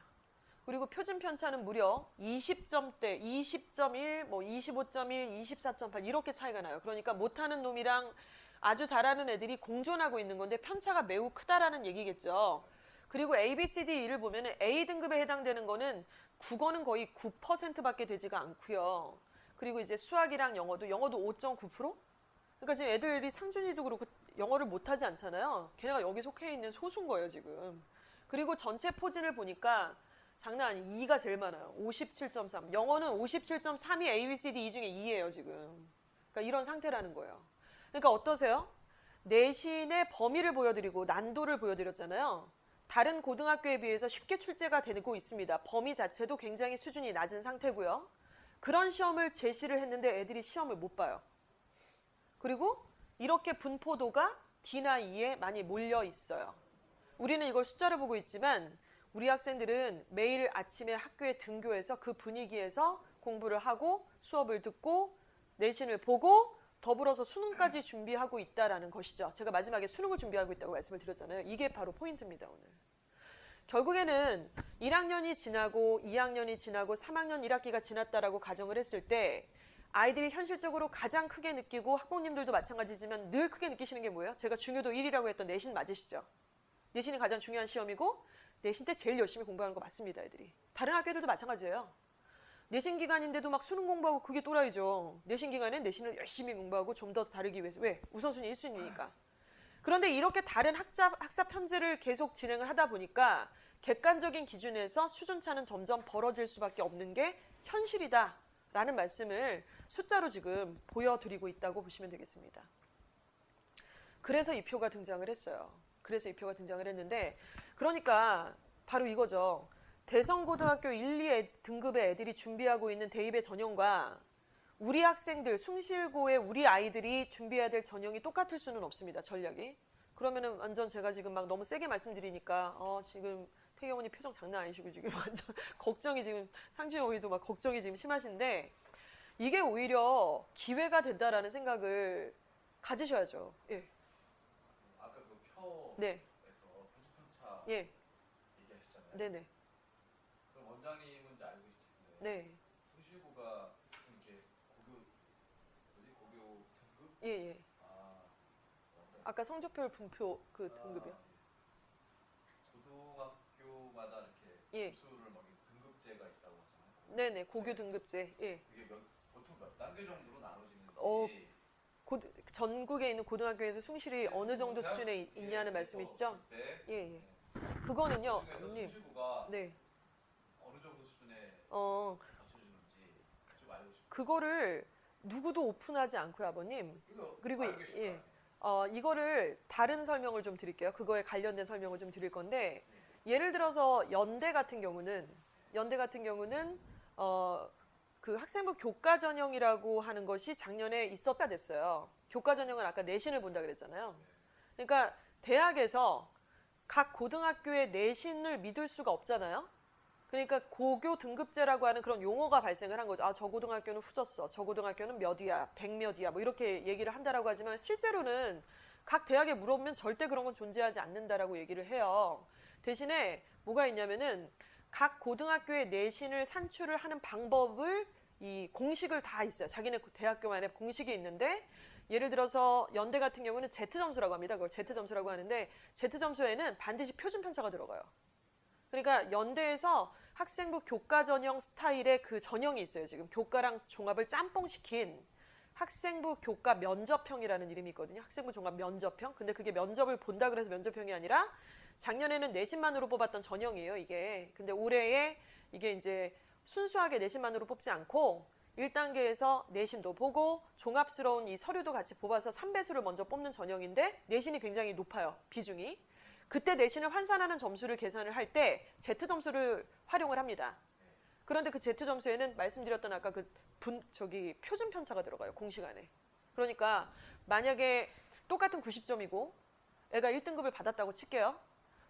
그리고 표준 편차는 무려 20점대, 20.1, 뭐 25.1, 24.8 이렇게 차이가 나요. 그러니까 못하는 놈이랑 아주 잘하는 애들이 공존하고 있는 건데 편차가 매우 크다라는 얘기겠죠. 그리고 A, B, C, D, E를 보면 A등급에 해당되는 거는 국어는 거의 9%밖에 되지가 않고요. 그리고 이제 수학이랑 영어도 5.9%? 그러니까 지금 애들이 상준이도 그렇고 영어를 못하지 않잖아요. 걔네가 여기 속해 있는 소수인 거예요, 지금. 그리고 전체 포진을 보니까 장난 아니에요. 2가 제일 많아요. 57.3. 영어는 57.3이 A, B, C, D, E 중에 2예요, 지금. 그러니까 이런 상태라는 거예요. 그러니까 어떠세요? 내신의 범위를 보여드리고 난도를 보여드렸잖아요. 다른 고등학교에 비해서 쉽게 출제가 되고 있습니다. 범위 자체도 굉장히 수준이 낮은 상태고요. 그런 시험을 제시를 했는데 애들이 시험을 못 봐요. 그리고 이렇게 분포도가 D나 E에 많이 몰려 있어요. 우리는 이걸 숫자로 보고 있지만 우리 학생들은 매일 아침에 학교에 등교해서 그 분위기에서 공부를 하고 수업을 듣고 내신을 보고 더불어서 수능까지 준비하고 있다는 것이죠. 제가 마지막에 수능을 준비하고 있다고 말씀을 드렸잖아요. 이게 바로 포인트입니다, 오늘. 결국에는 1학년이 지나고 2학년이 지나고 3학년 1학기가 지났다라고 가정을 했을 때 아이들이 현실적으로 가장 크게 느끼고 학부모님들도 마찬가지지만 늘 크게 느끼시는 게 뭐예요? 제가 중요도 1이라고 했던 내신 맞으시죠? 내신이 가장 중요한 시험이고 내신 때 제일 열심히 공부하는 거 맞습니다, 애들이. 다른 학교들도 마찬가지예요. 내신 기간인데도 막 수능 공부하고 그게 또라이죠. 내신 기간엔 내신을 열심히 공부하고 좀 더 다르기 위해서. 왜? 우선순위 1순위니까. 그런데 이렇게 다른 학사 편제를 계속 진행을 하다 보니까 객관적인 기준에서 수준차는 점점 벌어질 수밖에 없는 게 현실이다라는 말씀을 숫자로 지금 보여드리고 있다고 보시면 되겠습니다. 그래서 이 표가 등장을 했어요. 그래서 이 표가 등장을 했는데 그러니까 바로 이거죠. 대성고등학교 1, 2 등급의 애들이 준비하고 있는 대입의 전형과 우리 학생들, 숭실고의 우리 아이들이 준비해야 될 전형이 똑같을 수는 없습니다. 전략이. 그러면은 완전 제가 지금 막 너무 세게 말씀드리니까 지금 태기 어머니 표정 장난 아니시고 지금 완전 걱정이 지금 상준이 어머니도 막 걱정이 지금 심하신데 이게 오히려 기회가 된다라는 생각을 가지셔야죠. 예. 아까 그 표에서 네. 표준편차 예. 얘기하셨잖아요. 네네. 그럼 원장님은 이제 알고 계실 텐데 네. 숭실고가 이렇게 고교 등급? 예. 아까 성적별 분표 그 등급이요. 고등학교마다 이렇게 예. 점수를 막 등급제가 있다고 하잖아요. 네네. 고교 등급제. 예. 그게 보통 몇 단계 정도로 나눠지는지. 전국에 있는 고등학교에서 숭실이 어느 정도 수준에 있냐는 말씀이시죠? 예. 그거는요. 그중에서 언니. 숭실고가 네. 어느 정도 수준에 맞춰지는지 좀 알고 싶어요. 그거를 누구도 오픈하지 않고요, 아버님. 그리고 알고 계실 거 아니에요? 이거를 다른 설명을 좀 드릴게요. 그거에 관련된 설명을 좀 드릴 건데 예를 들어서 연대 같은 경우는 그 학생부 교과 전형이라고 하는 것이 작년에 있었다 됐어요. 교과 전형은 아까 내신을 본다 그랬잖아요. 그러니까 대학에서 각 고등학교의 내신을 믿을 수가 없잖아요. 그러니까 고교 등급제라고 하는 그런 용어가 발생을 한 거죠. 아, 저 고등학교는 후졌어. 저 고등학교는 몇이야, 100몇이야, 뭐 이렇게 얘기를 한다라고 하지만 실제로는 각 대학에 물어보면 절대 그런 건 존재하지 않는다라고 얘기를 해요. 대신에 뭐가 있냐면은 각 고등학교의 내신을 산출을 하는 방법을 이 공식을 다 있어요. 자기네 대학교만의 공식이 있는데 예를 들어서 연대 같은 경우는 Z점수라고 합니다. 그걸 Z점수라고 하는데 Z점수에는 반드시 표준 편차가 들어가요. 그러니까 연대에서 학생부 교과 전형 스타일의 그 전형이 있어요. 지금 교과랑 종합을 짬뽕시킨 학생부 교과 면접형이라는 이름이 있거든요. 학생부 종합 면접형. 근데 그게 면접을 본다 그래서 면접형이 아니라 작년에는 내신만으로 뽑았던 전형이에요, 이게. 근데 올해에 이게 이제 순수하게 내신만으로 뽑지 않고 1단계에서 내신도 보고 종합스러운 이 서류도 같이 뽑아서 3배수를 먼저 뽑는 전형인데 내신이 굉장히 높아요, 비중이. 그때 내신을 환산하는 점수를 계산을 할 때 Z점수를 활용을 합니다. 그런데 그 Z점수에는 말씀드렸던 아까 그 표준 편차가 들어가요, 공식 안에. 그러니까 만약에 똑같은 90점이고 애가 1등급을 받았다고 칠게요.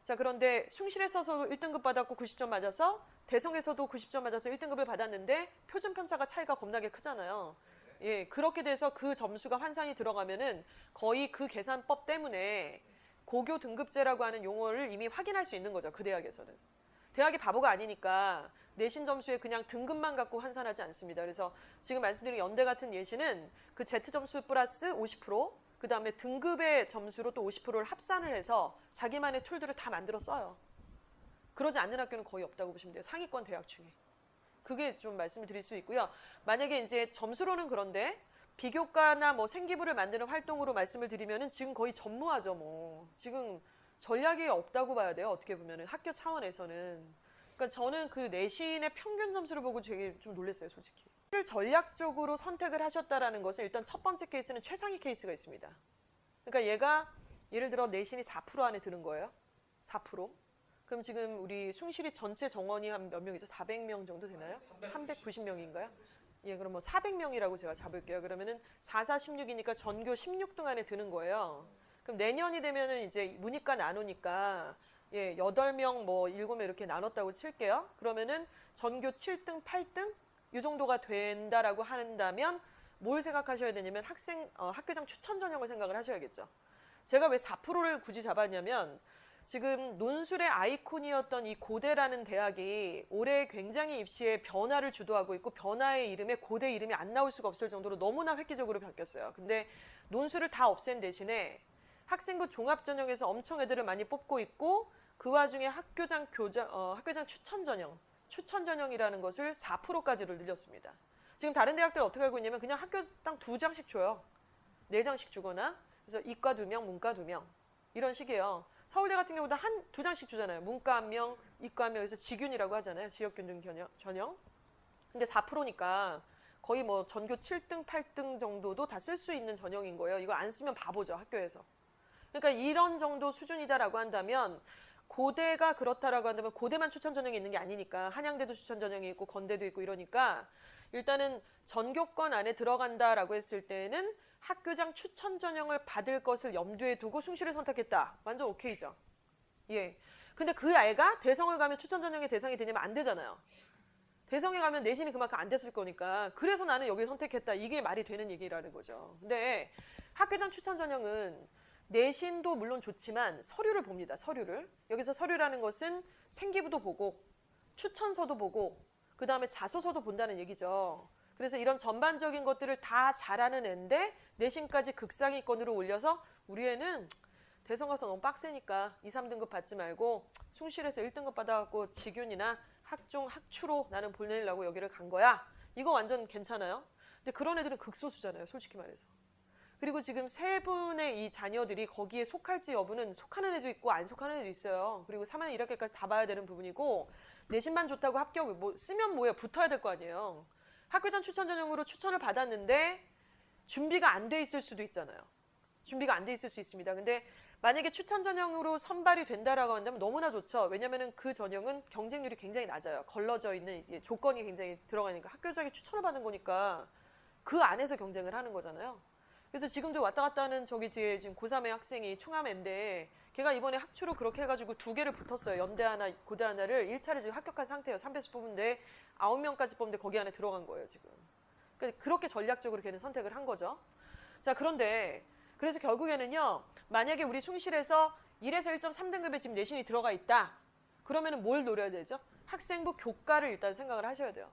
자, 그런데 숭실에서도 1등급 받았고 90점 맞아서 대성에서도 90점 맞아서 1등급을 받았는데 표준 편차가 차이가 겁나게 크잖아요. 예, 그렇게 돼서 그 점수가 환산이 들어가면은 거의 그 계산법 때문에 고교 등급제라고 하는 용어를 이미 확인할 수 있는 거죠. 그 대학에서는. 대학이 바보가 아니니까 내신 점수에 그냥 등급만 갖고 환산하지 않습니다. 그래서 지금 말씀드린 연대 같은 예시는 그 Z점수 플러스 50%, 그 다음에 등급의 점수로 또 50%를 합산을 해서 자기만의 툴들을 다 만들어 써요. 그러지 않는 학교는 거의 없다고 보시면 돼요. 상위권 대학 중에. 그게 좀 말씀을 드릴 수 있고요. 만약에 이제 점수로는 그런데 비교과나 뭐 생기부를 만드는 활동으로 말씀을 드리면은 지금 거의 전무하죠, 뭐. 지금 전략이 없다고 봐야 돼요. 어떻게 보면은 학교 차원에서는. 그러니까 저는 그 내신의 평균 점수를 보고 되게 좀 놀랐어요, 솔직히. 전략적으로 선택을 하셨다라는 것은 일단 첫 번째 케이스는 최상위 케이스가 있습니다. 그러니까 얘가 예를 들어 내신이 4% 안에 드는 거예요. 4%. 그럼 지금 우리 숭실이 전체 정원이 한 몇 명이죠? 400명 정도 되나요? 390명인가요? 예, 그럼 뭐 400명이라고 제가 잡을게요. 그러면은 4, 4, 16이니까 전교 16등 안에 드는 거예요. 그럼 내년이 되면은 이제 문이과 나누니까 예, 8명 뭐 7명 이렇게 나눴다고 칠게요. 그러면은 전교 7등, 8등 이 정도가 된다라고 한다면 뭘 생각하셔야 되냐면 학교장 추천 전형을 생각을 하셔야겠죠. 제가 왜 4%를 굳이 잡았냐면 지금 논술의 아이콘이었던 이 고대라는 대학이 올해 굉장히 입시에 변화를 주도하고 있고 변화의 이름에 고대 이름이 안 나올 수가 없을 정도로 너무나 획기적으로 바뀌었어요. 근데 논술을 다 없앤 대신에 학생부 종합전형에서 엄청 애들을 많이 뽑고 있고 그 와중에 학교장 추천 전형이라는 것을 4%까지를 늘렸습니다. 지금 다른 대학들 어떻게 하고 있냐면 그냥 학교당 2장씩 줘요. 4장씩 주거나 그래서 이과 2명, 문과 2명 이런 식이에요. 서울대 같은 경우도 2장씩 주잖아요. 문과 1명, 이과 1명, 그래서 지균이라고 하잖아요. 지역균등 전형. 근데 4%니까 거의 뭐 전교 7등, 8등 정도도 다 쓸 수 있는 전형인 거예요. 이거 안 쓰면 바보죠, 학교에서. 그러니까 이런 정도 수준이다라고 한다면 고대가 그렇다라고 한다면 고대만 추천 전형이 있는 게 아니니까 한양대도 추천 전형이 있고 건대도 있고 이러니까 일단은 전교권 안에 들어간다라고 했을 때는 학교장 추천 전형을 받을 것을 염두에 두고 숭실을 선택했다. 완전 오케이죠. 예. 근데 그 애가 대성을 가면 추천 전형의 대상이 되냐면 안 되잖아요. 대성에 가면 내신이 그만큼 안 됐을 거니까 그래서 나는 여기를 선택했다. 이게 말이 되는 얘기라는 거죠. 근데 학교장 추천 전형은 내신도 물론 좋지만 서류를 봅니다. 서류를. 여기서 서류라는 것은 생기부도 보고 추천서도 보고 그 다음에 자소서도 본다는 얘기죠. 그래서 이런 전반적인 것들을 다 잘하는 애인데 내신까지 극상위권으로 올려서 우리 애는 대성 가서 너무 빡세니까 2, 3등급 받지 말고 숭실에서 1등급 받아갖고 지균이나 학추로 나는 보내려고 여기를 간 거야. 이거 완전 괜찮아요. 근데 그런 애들은 극소수잖아요. 솔직히 말해서. 그리고 지금 세 분의 이 자녀들이 거기에 속할지 여부는 속하는 애도 있고 안 속하는 애도 있어요. 그리고 3학년 1학기까지 다 봐야 되는 부분이고 내신만 좋다고 합격 뭐 쓰면 뭐야 붙어야 될 거 아니에요. 학교장 추천 전형으로 추천을 받았는데 준비가 안 돼 있을 수도 있잖아요. 준비가 안 돼 있을 수 있습니다. 근데 만약에 추천 전형으로 선발이 된다라고 한다면 너무나 좋죠. 왜냐면은 그 전형은 경쟁률이 굉장히 낮아요. 걸러져 있는 조건이 굉장히 들어가니까 학교장이 추천을 받는 거니까 그 안에서 경쟁을 하는 거잖아요. 그래서 지금도 왔다 갔다 하는 저기 뒤에 지금 고3의 학생이 충암인데 걔가 이번에 학추로 그렇게 해가지고 2개를 붙었어요. 연대 하나, 고대 하나를 1차례 지금 합격한 상태예요. 3배수 뽑은데 9명까지 뽑는데 거기 안에 들어간 거예요, 지금. 그러니까 그렇게 전략적으로 걔는 선택을 한 거죠. 자, 그런데 그래서 결국에는요. 만약에 우리 숭실에서 1에서 1.3등급에 지금 내신이 들어가 있다. 그러면은 뭘 노려야 되죠? 학생부 교과를 일단 생각을 하셔야 돼요.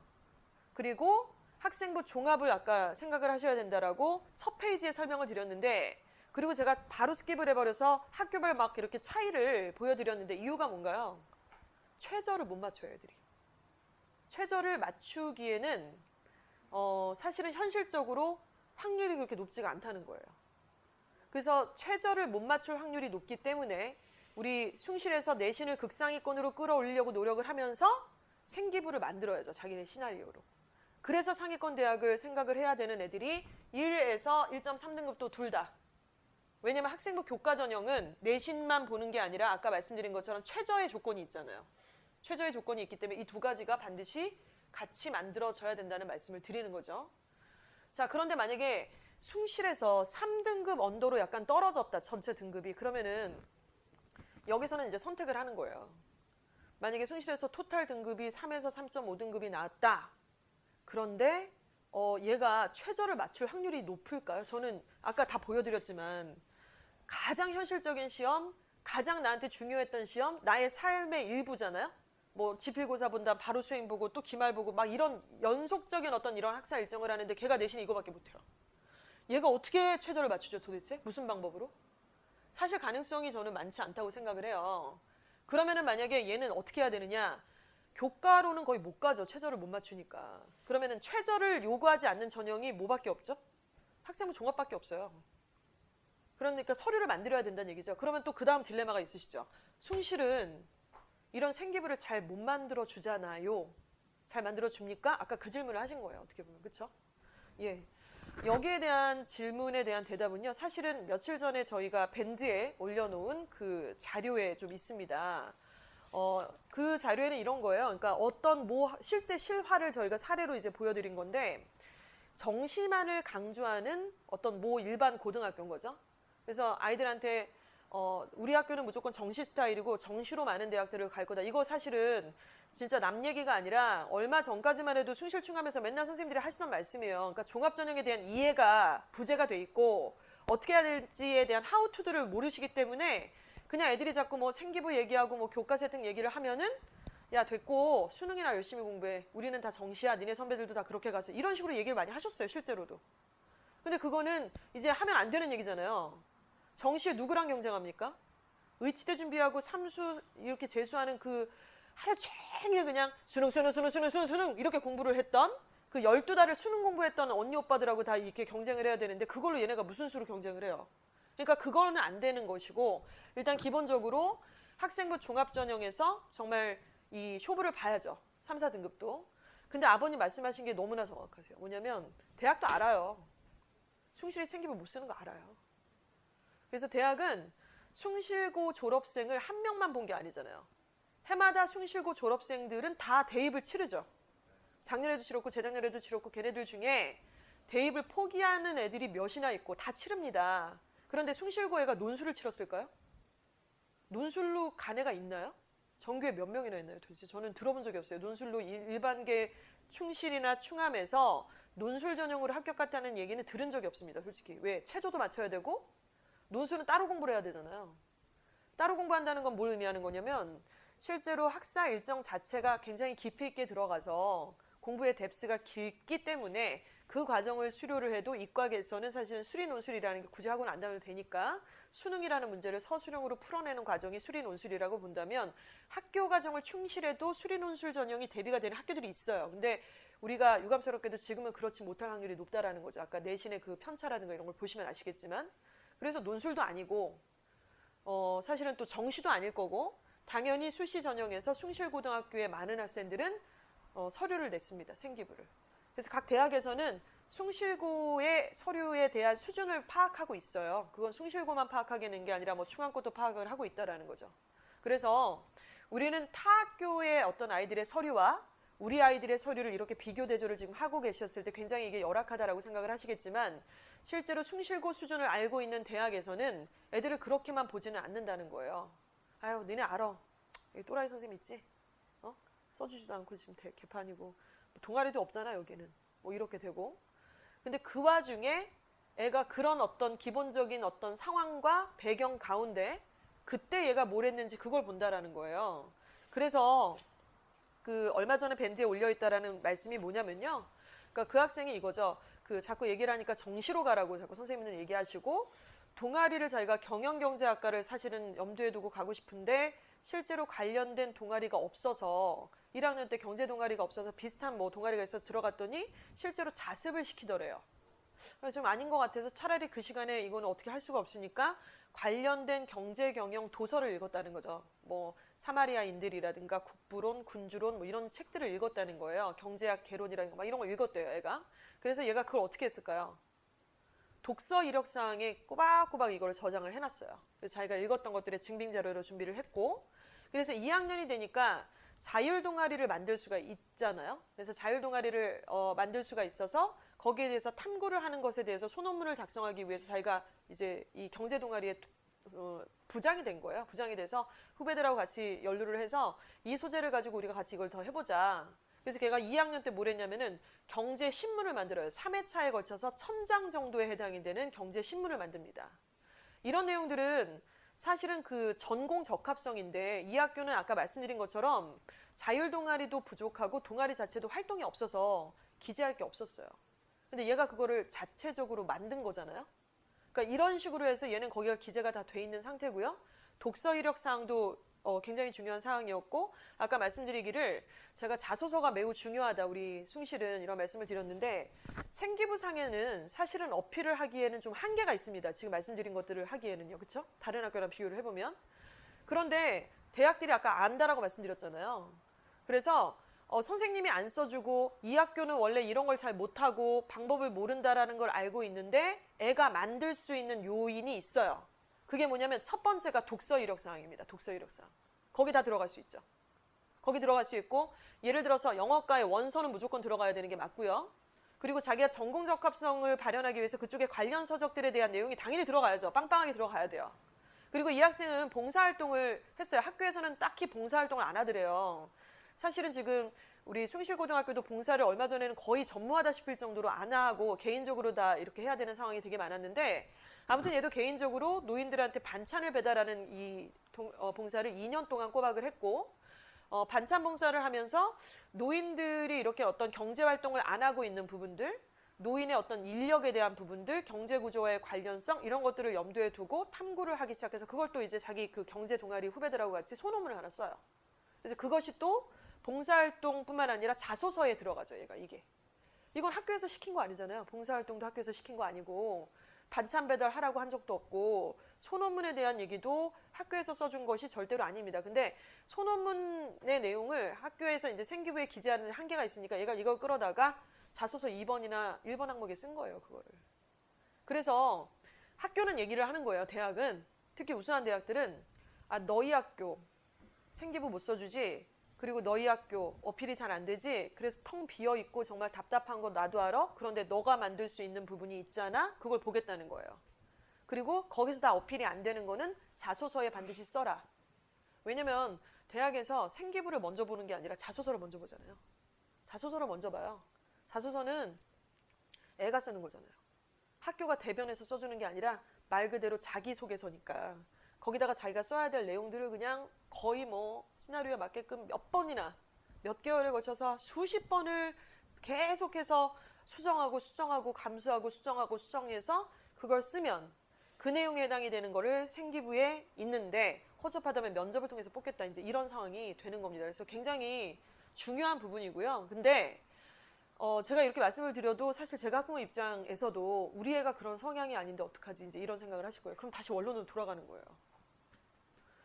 그리고 학생부 종합을 아까 생각을 하셔야 된다라고 첫 페이지에 설명을 드렸는데 그리고 제가 바로 스킵을 해버려서 학교별 막 이렇게 차이를 보여드렸는데 이유가 뭔가요? 최저를 못 맞춰요, 애들이. 최저를 맞추기에는 사실은 현실적으로 확률이 그렇게 높지가 않다는 거예요. 그래서 최저를 못 맞출 확률이 높기 때문에 우리 숭실에서 내신을 극상위권으로 끌어올리려고 노력을 하면서 생기부를 만들어야죠. 자기네 시나리오로. 그래서 상위권 대학을 생각을 해야 되는 애들이 1에서 1.3등급도 둘 다. 왜냐면 학생부 교과 전형은 내신만 보는 게 아니라 아까 말씀드린 것처럼 최저의 조건이 있잖아요. 최저의 조건이 있기 때문에 이 두 가지가 반드시 같이 만들어져야 된다는 말씀을 드리는 거죠. 자, 그런데 만약에 숭실에서 3등급 언더로 약간 떨어졌다, 전체 등급이. 그러면은 여기서는 이제 선택을 하는 거예요. 만약에 숭실에서 토탈 등급이 3에서 3.5등급이 나왔다. 그런데 얘가 최저를 맞출 확률이 높을까요? 저는 아까 다 보여드렸지만 가장 현실적인 시험, 가장 나한테 중요했던 시험, 나의 삶의 일부잖아요. 뭐 지필고사 본다, 바로 수행 보고 또 기말 보고 막 이런 연속적인 어떤 이런 학사 일정을 하는데 걔가 내신 이거밖에 못해요. 얘가 어떻게 최저를 맞추죠 도대체? 무슨 방법으로? 사실 가능성이 저는 많지 않다고 생각을 해요. 그러면은 만약에 얘는 어떻게 해야 되느냐? 교과로는 거의 못 가죠. 최저를 못 맞추니까. 그러면은 최저를 요구하지 않는 전형이 뭐밖에 없죠? 학생부 종합밖에 없어요. 그러니까 서류를 만들어야 된다는 얘기죠. 그러면 또 그 다음 딜레마가 있으시죠. 숭실은 이런 생기부를 잘 못 만들어 주잖아요. 잘 만들어 줍니까? 아까 그 질문을 하신 거예요. 어떻게 보면. 그렇죠? 예. 여기에 대한 질문에 대한 대답은요. 사실은 며칠 전에 저희가 밴드에 올려놓은 그 자료에 좀 있습니다. 그 자료에는 이런 거예요. 그러니까 어떤 실제 실화를 저희가 사례로 이제 보여드린 건데 정시만을 강조하는 어떤 일반 고등학교인 거죠. 그래서 아이들한테 우리 학교는 무조건 정시 스타일이고 정시로 많은 대학들을 갈 거다. 이거 사실은 진짜 남 얘기가 아니라 얼마 전까지만 해도 숭실충하면서 맨날 선생님들이 하시던 말씀이에요. 그러니까 종합전형에 대한 이해가 부재가 돼 있고 어떻게 해야 될지에 대한 하우투들을 모르시기 때문에 그냥 애들이 자꾸 뭐 생기부 얘기하고 뭐 교과 세팅 얘기를 하면은 야 됐고 수능이나 열심히 공부해. 우리는 다 정시야. 니네 선배들도 다 그렇게 가서 이런 식으로 얘기를 많이 하셨어요. 실제로도. 근데 그거는 이제 하면 안 되는 얘기잖아요. 정시에 누구랑 경쟁합니까? 의치대 준비하고 삼수 이렇게 재수하는 그 하루 종일 그냥 수능 이렇게 공부를 했던 그 12달을 수능 공부했던 언니 오빠들하고 다 이렇게 경쟁을 해야 되는데 그걸로 얘네가 무슨 수로 경쟁을 해요? 그러니까 그거는 안 되는 것이고 일단 기본적으로 학생부 종합전형에서 정말 이 쇼부를 봐야죠. 3, 4등급도. 근데 아버님 말씀하신 게 너무나 정확하세요. 뭐냐면 대학도 알아요. 숭실이 생기부 못 쓰는 거 알아요. 그래서 대학은 숭실고 졸업생을 한 명만 본 게 아니잖아요. 해마다 숭실고 졸업생들은 다 대입을 치르죠. 작년에도 치렀고 재작년에도 치렀고 걔네들 중에 대입을 포기하는 애들이 몇이나 있고 다 치릅니다. 그런데 숭실고 애가 논술을 치렀을까요? 논술로 간 애가 있나요? 전교에 몇 명이나 있나요 도대체? 저는 들어본 적이 없어요. 논술로 일반계 충실이나 충암에서 논술 전형으로 합격했다는 얘기는 들은 적이 없습니다. 솔직히. 왜? 체조도 맞춰야 되고 논술은 따로 공부를 해야 되잖아요. 따로 공부한다는 건 뭘 의미하는 거냐면 실제로 학사 일정 자체가 굉장히 깊이 있게 들어가서 공부의 뎁스가 깊기 때문에 그 과정을 수료를 해도 이과에서는 사실은 수리 논술이라는 게 굳이 하고는 안 다녀도 되니까 수능이라는 문제를 서술형으로 풀어내는 과정이 수리 논술이라고 본다면 학교 과정을 충실해도 수리 논술 전형이 대비가 되는 학교들이 있어요. 근데 우리가 유감스럽게도 지금은 그렇지 못할 확률이 높다라는 거죠. 아까 내신의 그 편차라든가 이런 걸 보시면 아시겠지만 그래서 논술도 아니고 사실은 또 정시도 아닐 거고 당연히 수시 전형에서 숭실고등학교의 많은 학생들은 서류를 냈습니다. 생기부를. 그래서 각 대학에서는 숭실고의 서류에 대한 수준을 파악하고 있어요. 그건 숭실고만 파악하겠는 게 아니라 뭐 충암고도 파악을 하고 있다라는 거죠. 그래서 우리는 타 학교의 어떤 아이들의 서류와 우리 아이들의 서류를 이렇게 비교 대조를 지금 하고 계셨을 때 굉장히 이게 열악하다라고 생각을 하시겠지만 실제로 숭실고 수준을 알고 있는 대학에서는 애들을 그렇게만 보지는 않는다는 거예요. 아유, 너네 알아. 여기 또라이 선생님 있지? 써주지도 않고 지금 개판이고 동아리도 없잖아 여기는. 뭐 이렇게 되고. 근데 그 와중에 애가 그런 어떤 기본적인 어떤 상황과 배경 가운데 그때 얘가 뭘 했는지 그걸 본다라는 거예요. 그래서 그 얼마 전에 밴드에 올려있다라는 말씀이 뭐냐면요. 그러니까 그 학생이 이거죠. 그 자꾸 얘기를 하니까 정시로 가라고 자꾸 선생님은 얘기하시고 동아리를 자기가 경영경제학과를 사실은 염두에 두고 가고 싶은데 실제로 관련된 동아리가 없어서 1학년 때 경제 동아리가 없어서 비슷한 뭐 동아리가 있어서 들어갔더니 실제로 자습을 시키더래요. 좀 아닌 것 같아서 차라리 그 시간에 이거는 어떻게 할 수가 없으니까 관련된 경제 경영 도서를 읽었다는 거죠. 뭐 사마리아인들이라든가 국부론, 군주론 뭐 이런 책들을 읽었다는 거예요. 경제학 개론이라든가 막 이런 걸 읽었대요, 애가. 그래서 얘가 그걸 어떻게 했을까요? 독서 이력사항에 꼬박꼬박 이걸 저장을 해놨어요. 그래서 자기가 읽었던 것들의 증빙 자료로 준비를 했고, 그래서 2학년이 되니까 자율 동아리를 만들 수가 있잖아요. 그래서 자율 동아리를 만들 수가 있어서 거기에 대해서 탐구를 하는 것에 대해서 소논문을 작성하기 위해서 자기가 이제 이 경제 동아리에 부장이 된 거예요. 부장이 돼서 후배들하고 같이 연루를 해서 이 소재를 가지고 우리가 같이 이걸 더 해보자. 그래서 걔가 2학년 때 뭘 했냐면은 경제 신문을 만들어요. 3회차에 걸쳐서 1000장 정도에 해당이 되는 경제 신문을 만듭니다. 이런 내용들은 사실은 그 전공 적합성인데 이 학교는 아까 말씀드린 것처럼 자율 동아리도 부족하고 동아리 자체도 활동이 없어서 기재할 게 없었어요. 근데 얘가 그거를 자체적으로 만든 거잖아요. 그러니까 이런 식으로 해서 얘는 거기가 기재가 다 돼 있는 상태고요. 독서 이력 사항도 굉장히 중요한 사항이었고 아까 말씀드리기를 제가 자소서가 매우 중요하다. 우리 숭실은 이런 말씀을 드렸는데 생기부상에는 사실은 어필을 하기에는 좀 한계가 있습니다. 지금 말씀드린 것들을 하기에는요. 그렇죠? 다른 학교랑 비교를 해보면. 그런데 대학들이 아까 안다라고 말씀드렸잖아요. 그래서 선생님이 안 써주고 이 학교는 원래 이런 걸 잘 못하고 방법을 모른다라는 걸 알고 있는데 애가 만들 수 있는 요인이 있어요. 그게 뭐냐면 첫 번째가 독서 이력 사항입니다. 독서 이력 사항. 거기 다 들어갈 수 있죠. 거기 들어갈 수 있고 예를 들어서 영어과의 원서는 무조건 들어가야 되는 게 맞고요. 그리고 자기가 전공 적합성을 발현하기 위해서 그쪽에 관련 서적들에 대한 내용이 당연히 들어가야죠. 빵빵하게 들어가야 돼요. 그리고 이 학생은 봉사활동을 했어요. 학교에서는 딱히 봉사활동을 안 하더래요. 사실은 지금 우리 숭실고등학교도 봉사를 얼마 전에는 거의 전무하다 싶을 정도로 안 하고 개인적으로 다 이렇게 해야 되는 상황이 되게 많았는데 아무튼 얘도 개인적으로 노인들한테 반찬을 배달하는 이 봉사를 2년 동안 꼬박을 했고 반찬 봉사를 하면서 노인들이 이렇게 어떤 경제활동을 안 하고 있는 부분들 노인의 어떤 인력에 대한 부분들 경제구조와의 관련성 이런 것들을 염두에 두고 탐구를 하기 시작해서 그걸 또 이제 자기 그 경제 동아리 후배들하고 같이 소논문을 하나 써요. 그래서 그것이 또 봉사활동뿐만 아니라 자소서에 들어가죠. 얘가 이게. 이건 학교에서 시킨 거 아니잖아요. 봉사활동도 학교에서 시킨 거 아니고 반찬 배달하라고 한 적도 없고 소논문에 대한 얘기도 학교에서 써준 것이 절대로 아닙니다. 근데 소논문의 내용을 학교에서 이제 생기부에 기재하는 한계가 있으니까 얘가 이걸 끌어다가 자소서 2번이나 1번 항목에 쓴 거예요. 그거를. 그래서 학교는 얘기를 하는 거예요. 대학은. 특히 우수한 대학들은 너희 학교 생기부 못 써주지 그리고 너희 학교 어필이 잘 안 되지 그래서 텅 비어있고 정말 답답한 거 나도 알아 그런데 너가 만들 수 있는 부분이 있잖아 그걸 보겠다는 거예요. 그리고 거기서 다 어필이 안 되는 거는 자소서에 반드시 써라. 왜냐면 대학에서 생기부를 먼저 보는 게 아니라 자소서를 먼저 보잖아요. 자소서를 먼저 봐요. 자소서는 애가 쓰는 거잖아요. 학교가 대변해서 써주는 게 아니라 말 그대로 자기소개서니까 거기다가 자기가 써야 될 내용들을 그냥 거의 뭐 시나리오에 맞게끔 몇 번이나 몇 개월에 걸쳐서 수십 번을 계속해서 수정하고 감수하고 수정해서 그걸 쓰면 그 내용에 해당이 되는 거를 생기부에 있는데 허접하다면 면접을 통해서 뽑겠다 이제 이런 상황이 되는 겁니다. 그래서 굉장히 중요한 부분이고요. 근데 제가 이렇게 말씀을 드려도 사실 제가 학부모 입장에서도 우리 애가 그런 성향이 아닌데 어떡하지 이제 이런 생각을 하실 거예요. 그럼 다시 원론으로 돌아가는 거예요.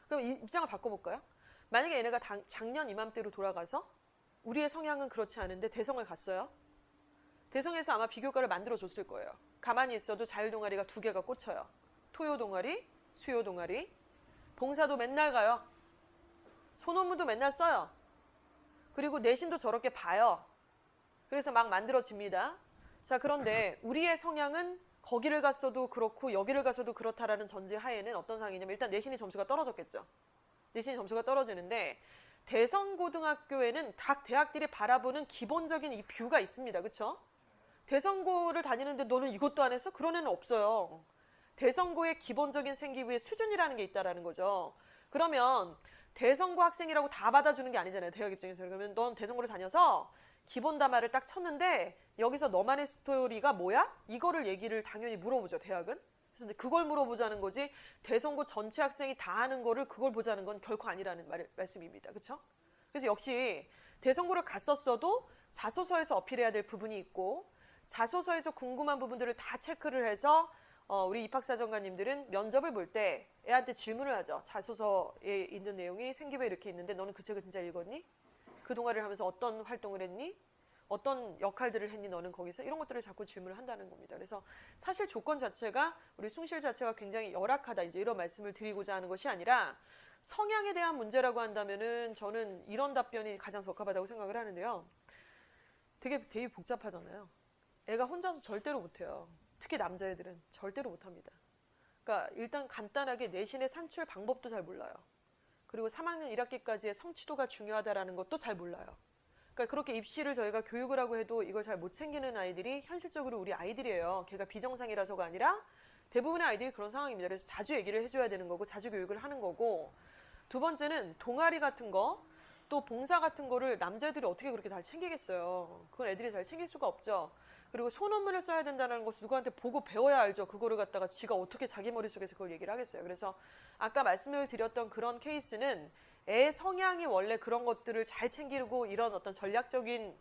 그럼 이 입장을 바꿔볼까요? 만약에 얘네가 작년 이맘때로 돌아가서 우리의 성향은 그렇지 않은데 대성을 갔어요. 대성에서 아마 비교과를 만들어줬을 거예요. 가만히 있어도 자율동아리가 2개가 꽂혀요. 토요동아리, 수요동아리. 봉사도 맨날 가요. 소논문도 맨날 써요. 그리고 내신도 저렇게 봐요. 그래서 막 만들어집니다. 자, 그런데 우리의 성향은 거기를 갔어도 그렇고 여기를 가서도 그렇다라는 전제 하에는 어떤 상황이냐면 일단 내신의 점수가 떨어졌겠죠. 내신의 점수가 떨어지는데 대성고등학교에는 각 대학들이 바라보는 기본적인 이 뷰가 있습니다. 그렇죠? 대성고를 다니는데 너는 이것도 안 했어? 그런 애는 없어요. 대성고의 기본적인 생기부의 수준이라는 게 있다라는 거죠. 그러면 대성고 학생이라고 다 받아주는 게 아니잖아요. 대학 입장에서. 그러면 넌 대성고를 다녀서 기본 담화를 딱 쳤는데 여기서 너만의 스토리가 뭐야? 이거를 얘기를 당연히 물어보죠. 대학은. 그래서 그걸 물어보자는 거지 대성고 전체 학생이 다 하는 거를 그걸 보자는 건 결코 아니라는 말씀입니다. 그렇죠? 그래서 역시 대성고를 갔었어도 자소서에서 어필해야 될 부분이 있고 자소서에서 궁금한 부분들을 다 체크를 해서 우리 입학사정관님들은 면접을 볼 때 애한테 질문을 하죠. 자소서에 있는 내용이 생기부에 이렇게 있는데 너는 그 책을 진짜 읽었니? 그 동아리를 하면서 어떤 활동을 했니? 어떤 역할들을 했니? 너는 거기서? 이런 것들을 자꾸 질문을 한다는 겁니다. 그래서 사실 조건 자체가 우리 숭실 자체가 굉장히 열악하다. 이제 이런 말씀을 드리고자 하는 것이 아니라 성향에 대한 문제라고 한다면은 저는 이런 답변이 가장 적합하다고 생각을 하는데요. 되게 복잡하잖아요. 애가 혼자서 절대로 못해요. 특히 남자애들은 절대로 못합니다. 그러니까 일단 간단하게 내신의 산출 방법도 잘 몰라요. 그리고 3학년 1학기까지의 성취도가 중요하다라는 것도 잘 몰라요. 그러니까 그렇게 입시를 저희가 교육을 하고 해도 이걸 잘 못 챙기는 아이들이 현실적으로 우리 아이들이에요. 걔가 비정상이라서가 아니라 대부분의 아이들이 그런 상황입니다. 그래서 자주 얘기를 해줘야 되는 거고 자주 교육을 하는 거고 두 번째는 동아리 같은 거 또 봉사 같은 거를 남자애들이 어떻게 그렇게 잘 챙기겠어요. 그건 애들이 잘 챙길 수가 없죠. 그리고 소논문을 써야 된다는 것을 누구한테 보고 배워야 알죠. 그거를 갖다가 지가 어떻게 자기 머릿속에서 그걸 얘기를 하겠어요. 그래서 아까 말씀을 드렸던 그런 케이스는 애 성향이 원래 그런 것들을 잘 챙기고 이런 어떤 전략적인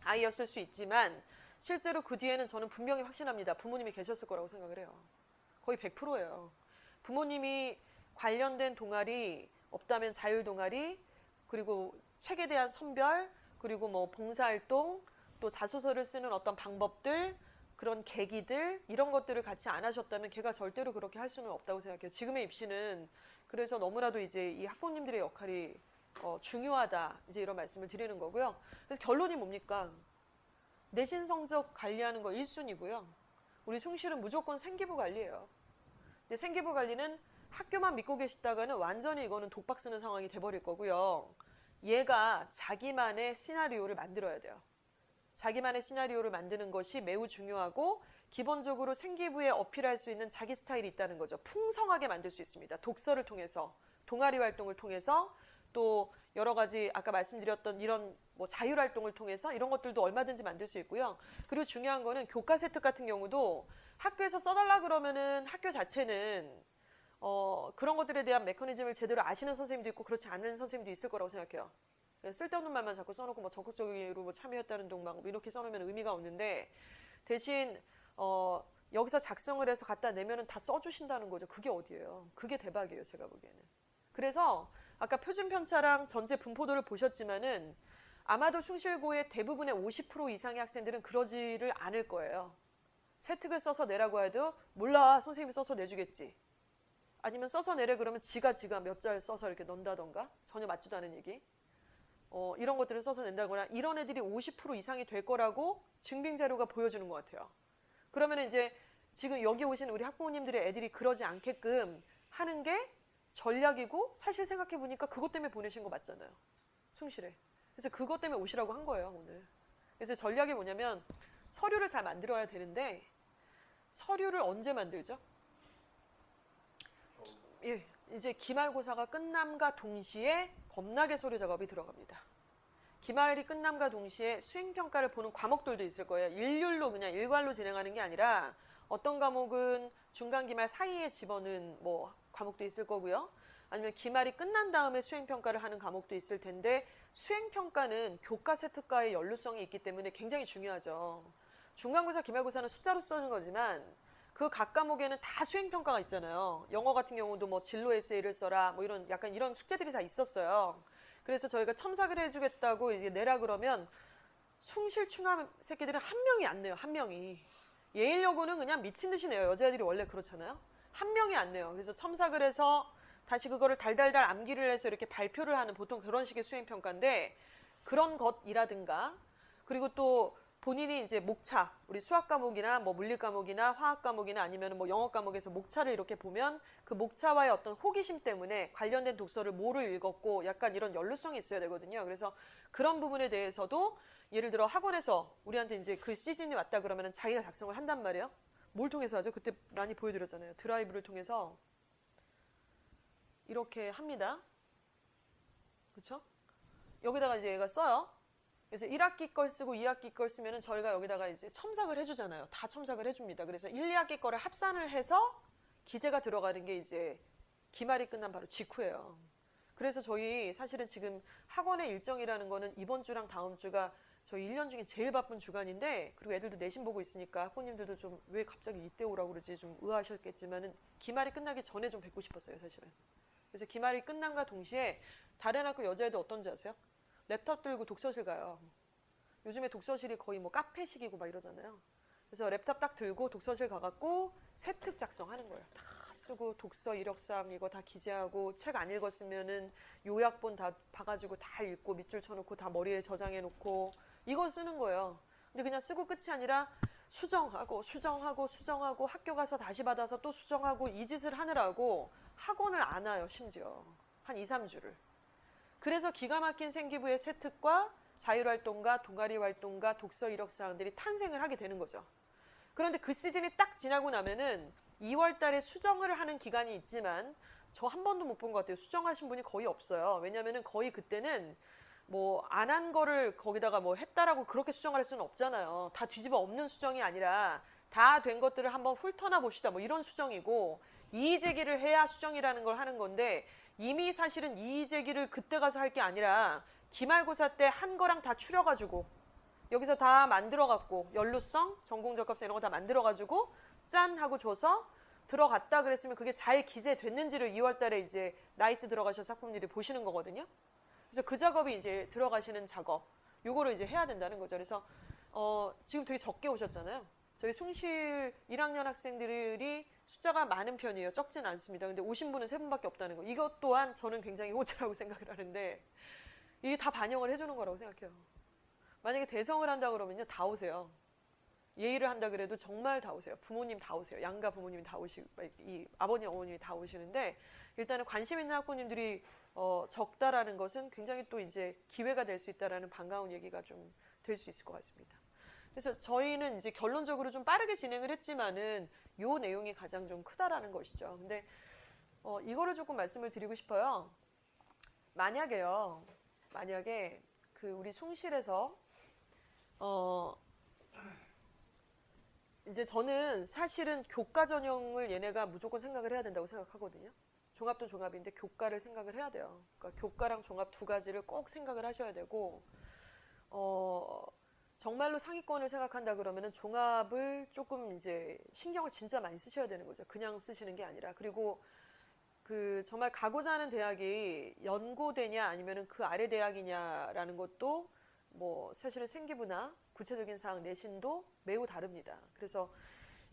아이였을 수 있지만 실제로 그 뒤에는 저는 분명히 확신합니다. 부모님이 계셨을 거라고 생각을 해요. 거의 100%예요. 부모님이 관련된 동아리 없다면 자율 동아리 그리고 책에 대한 선별 그리고 뭐 봉사활동 또 자소서를 쓰는 어떤 방법들 그런 계기들 이런 것들을 같이 안 하셨다면 걔가 절대로 그렇게 할 수는 없다고 생각해요. 지금의 입시는 그래서 너무나도 이제 이 학부모님들의 역할이 중요하다 이제 이런 말씀을 드리는 거고요. 그래서 결론이 뭡니까? 내신 성적 관리하는 거 1순위고요. 우리 숭실은 무조건 생기부 관리예요. 근데 생기부 관리는 학교만 믿고 계시다가는 완전히 이거는 독박 쓰는 상황이 돼버릴 거고요. 얘가 자기만의 시나리오를 만들어야 돼요. 자기만의 시나리오를 만드는 것이 매우 중요하고 기본적으로 생기부에 어필할 수 있는 자기 스타일이 있다는 거죠. 풍성하게 만들 수 있습니다. 독서를 통해서, 동아리 활동을 통해서 또 여러 가지 아까 말씀드렸던 이런 뭐 자율활동을 통해서 이런 것들도 얼마든지 만들 수 있고요. 그리고 중요한 거는 교과 세특 같은 경우도 학교에서 써달라 그러면은 학교 자체는 그런 것들에 대한 메커니즘을 제대로 아시는 선생님도 있고 그렇지 않은 선생님도 있을 거라고 생각해요. 쓸데없는 말만 자꾸 써놓고 뭐 적극적으로 뭐 참여했다는 둥 막 이렇게 써놓으면 의미가 없는데 대신 여기서 작성을 해서 갖다 내면은 다 써주신다는 거죠. 그게 어디예요? 그게 대박이에요, 제가 보기에는. 그래서 아까 표준 편차랑 전체 분포도를 보셨지만은 아마도 숭실고의 대부분의 50% 이상의 학생들은 그러지를 않을 거예요. 세특을 써서 내라고 해도 몰라, 선생님이 써서 내주겠지. 아니면 써서 내래 그러면 지가 몇 잘 써서 이렇게 넣는다던가 전혀 맞지도 않은 얘기. 이런 것들을 써서 낸다거나 이런 애들이 50% 이상이 될 거라고 증빙 자료가 보여주는 것 같아요. 그러면 이제 지금 여기 오신 우리 학부모님들의 애들이 그러지 않게끔 하는 게 전략이고 사실 생각해 보니까 그것 때문에 보내신 거 맞잖아요. 숭실에. 그래서 그것 때문에 오시라고 한 거예요, 오늘. 그래서 전략이 뭐냐면 서류를 잘 만들어야 되는데 서류를 언제 만들죠? 예, 이제 기말고사가 끝남과 동시에 겁나게 서류 작업이 들어갑니다. 기말이 끝남과 동시에 수행평가를 보는 과목들도 있을 거예요. 일률로 그냥 일괄로 진행하는 게 아니라 어떤 과목은 중간 기말 사이에 집어넣은 뭐 과목도 있을 거고요. 아니면 기말이 끝난 다음에 수행평가를 하는 과목도 있을 텐데 수행평가는 교과 세특과의 연루성이 있기 때문에 굉장히 중요하죠. 중간고사, 기말고사는 숫자로 쓰는 거지만 그 각 과목에는 다 수행평가가 있잖아요. 영어 같은 경우도 뭐 진로 에세이를 써라 뭐 이런 약간 이런 숙제들이 다 있었어요. 그래서 저희가 첨삭을 해주겠다고 이제 내라 그러면 숭실충한 새끼들은 한 명이 안 내요. 한 명이. 예일여고는 그냥 미친 듯이 내요. 여자애들이 원래 그렇잖아요. 한 명이 안 내요. 그래서 첨삭을 해서 다시 그거를 달달달 암기를 해서 이렇게 발표를 하는 보통 그런 식의 수행평가인데 그런 것이라든가 그리고 또 본인이 이제 목차, 우리 수학 과목이나 뭐 물리 과목이나 화학 과목이나 아니면 뭐 영어 과목에서 목차를 이렇게 보면 그 목차와의 어떤 호기심 때문에 관련된 독서를 뭐를 읽었고 약간 이런 연루성이 있어야 되거든요. 그래서 그런 부분에 대해서도 예를 들어 학원에서 우리한테 이제 그 시즌이 왔다 그러면 자기가 작성을 한단 말이에요. 뭘 통해서 하죠? 그때 많이 보여드렸잖아요. 드라이브를 통해서 이렇게 합니다. 그렇죠? 여기다가 이제 얘가 써요. 그래서 1학기 걸 쓰고 2학기 걸 쓰면은 저희가 여기다가 이제 첨삭을 해주잖아요. 다 첨삭을 해줍니다. 그래서 1, 2학기 거를 합산을 해서 기재가 들어가는 게 이제 기말이 끝난 바로 직후예요. 그래서 저희 사실은 지금 학원의 일정이라는 거는 이번 주랑 다음 주가 저희 1년 중에 제일 바쁜 주간인데 그리고 애들도 내신 보고 있으니까 학부모님들도 좀 왜 갑자기 이때 오라고 그러지 좀 의아하셨겠지만은 기말이 끝나기 전에 좀 뵙고 싶었어요, 사실은. 그래서 기말이 끝난과 동시에 다른 학교 여자애들 어떤지 아세요? 랩탑 들고 독서실 가요. 요즘에 독서실이 거의 뭐 카페식이고 막 이러잖아요. 그래서 랩탑 딱 들고 독서실 가갖고 세특 작성하는 거예요. 다 쓰고 독서 이력서함 이거 다 기재하고 책 안 읽었으면은 요약본 다 봐가지고 다 읽고 밑줄 쳐놓고 다 머리에 저장해 놓고 이거 쓰는 거예요. 근데 그냥 쓰고 끝이 아니라 수정하고 학교 가서 다시 받아서 또 수정하고 이 짓을 하느라고 학원을 안 와요. 심지어 한 2, 3주를. 그래서 기가 막힌 생기부의 세특과 자율활동가 동아리 활동가 독서 이력 사항들이 탄생을 하게 되는 거죠. 그런데 그 시즌이 딱 지나고 나면은 2월 달에 수정을 하는 기간이 있지만 저 한 번도 못 본 것 같아요. 수정하신 분이 거의 없어요. 왜냐면은 거의 그때는 뭐 안 한 거를 거기다가 뭐 했다라고 그렇게 수정할 수는 없잖아요. 다 뒤집어 엎는 수정이 아니라 다 된 것들을 한번 훑어나 봅시다. 뭐 이런 수정이고 이의 제기를 해야 수정이라는 걸 하는 건데 이미 사실은 이의 제기를 그때 가서 할 게 아니라 기말고사 때 한 거랑 다 추려가지고 여기서 다 만들어갖고 연루성, 전공적합성 이런 거 다 만들어가지고 짠 하고 줘서 들어갔다 그랬으면 그게 잘 기재됐는지를 2월 달에 이제 나이스 들어가셔서 학부모님들이 보시는 거거든요. 그래서 그 작업이 이제 들어가시는 작업 요거를 이제 해야 된다는 거죠. 그래서 지금 되게 적게 오셨잖아요. 저희 숭실 1학년 학생들이 숫자가 많은 편이에요. 적진 않습니다. 근데 오신 분은 3분밖에 없다는 거. 이것 또한 저는 굉장히 호재라고 생각을 하는데 이게 다 반영을 해주는 거라고 생각해요. 만약에 대성을 한다 그러면요. 다 오세요. 예의를 한다 그래도 정말 다 오세요. 부모님 다 오세요. 양가 부모님이 다 오시고 이 아버님 어머님이 다 오시는데 일단은 관심 있는 학부모님들이 적다라는 것은 굉장히 또 이제 기회가 될 수 있다라는 반가운 얘기가 좀 될 수 있을 것 같습니다. 그래서 저희는 이제 결론적으로 좀 빠르게 진행을 했지만은 요 내용이 가장 좀 크다라는 것이죠. 근데 이거를 조금 말씀을 드리고 싶어요. 만약에 그 우리 숭실에서 이제 저는 사실은 교과 전형을 얘네가 무조건 생각을 해야 된다고 생각하거든요. 종합도 종합인데 교과를 생각을 해야 돼요. 그러니까 교과랑 종합 두 가지를 꼭 생각을 하셔야 되고 정말로 상위권을 생각한다 그러면은 종합을 조금 이제 신경을 진짜 많이 쓰셔야 되는 거죠. 그냥 쓰시는 게 아니라. 그리고 그 정말 가고자 하는 대학이 연고대냐 아니면은 그 아래 대학이냐라는 것도 뭐 사실은 생기부나 구체적인 사항 내신도 매우 다릅니다. 그래서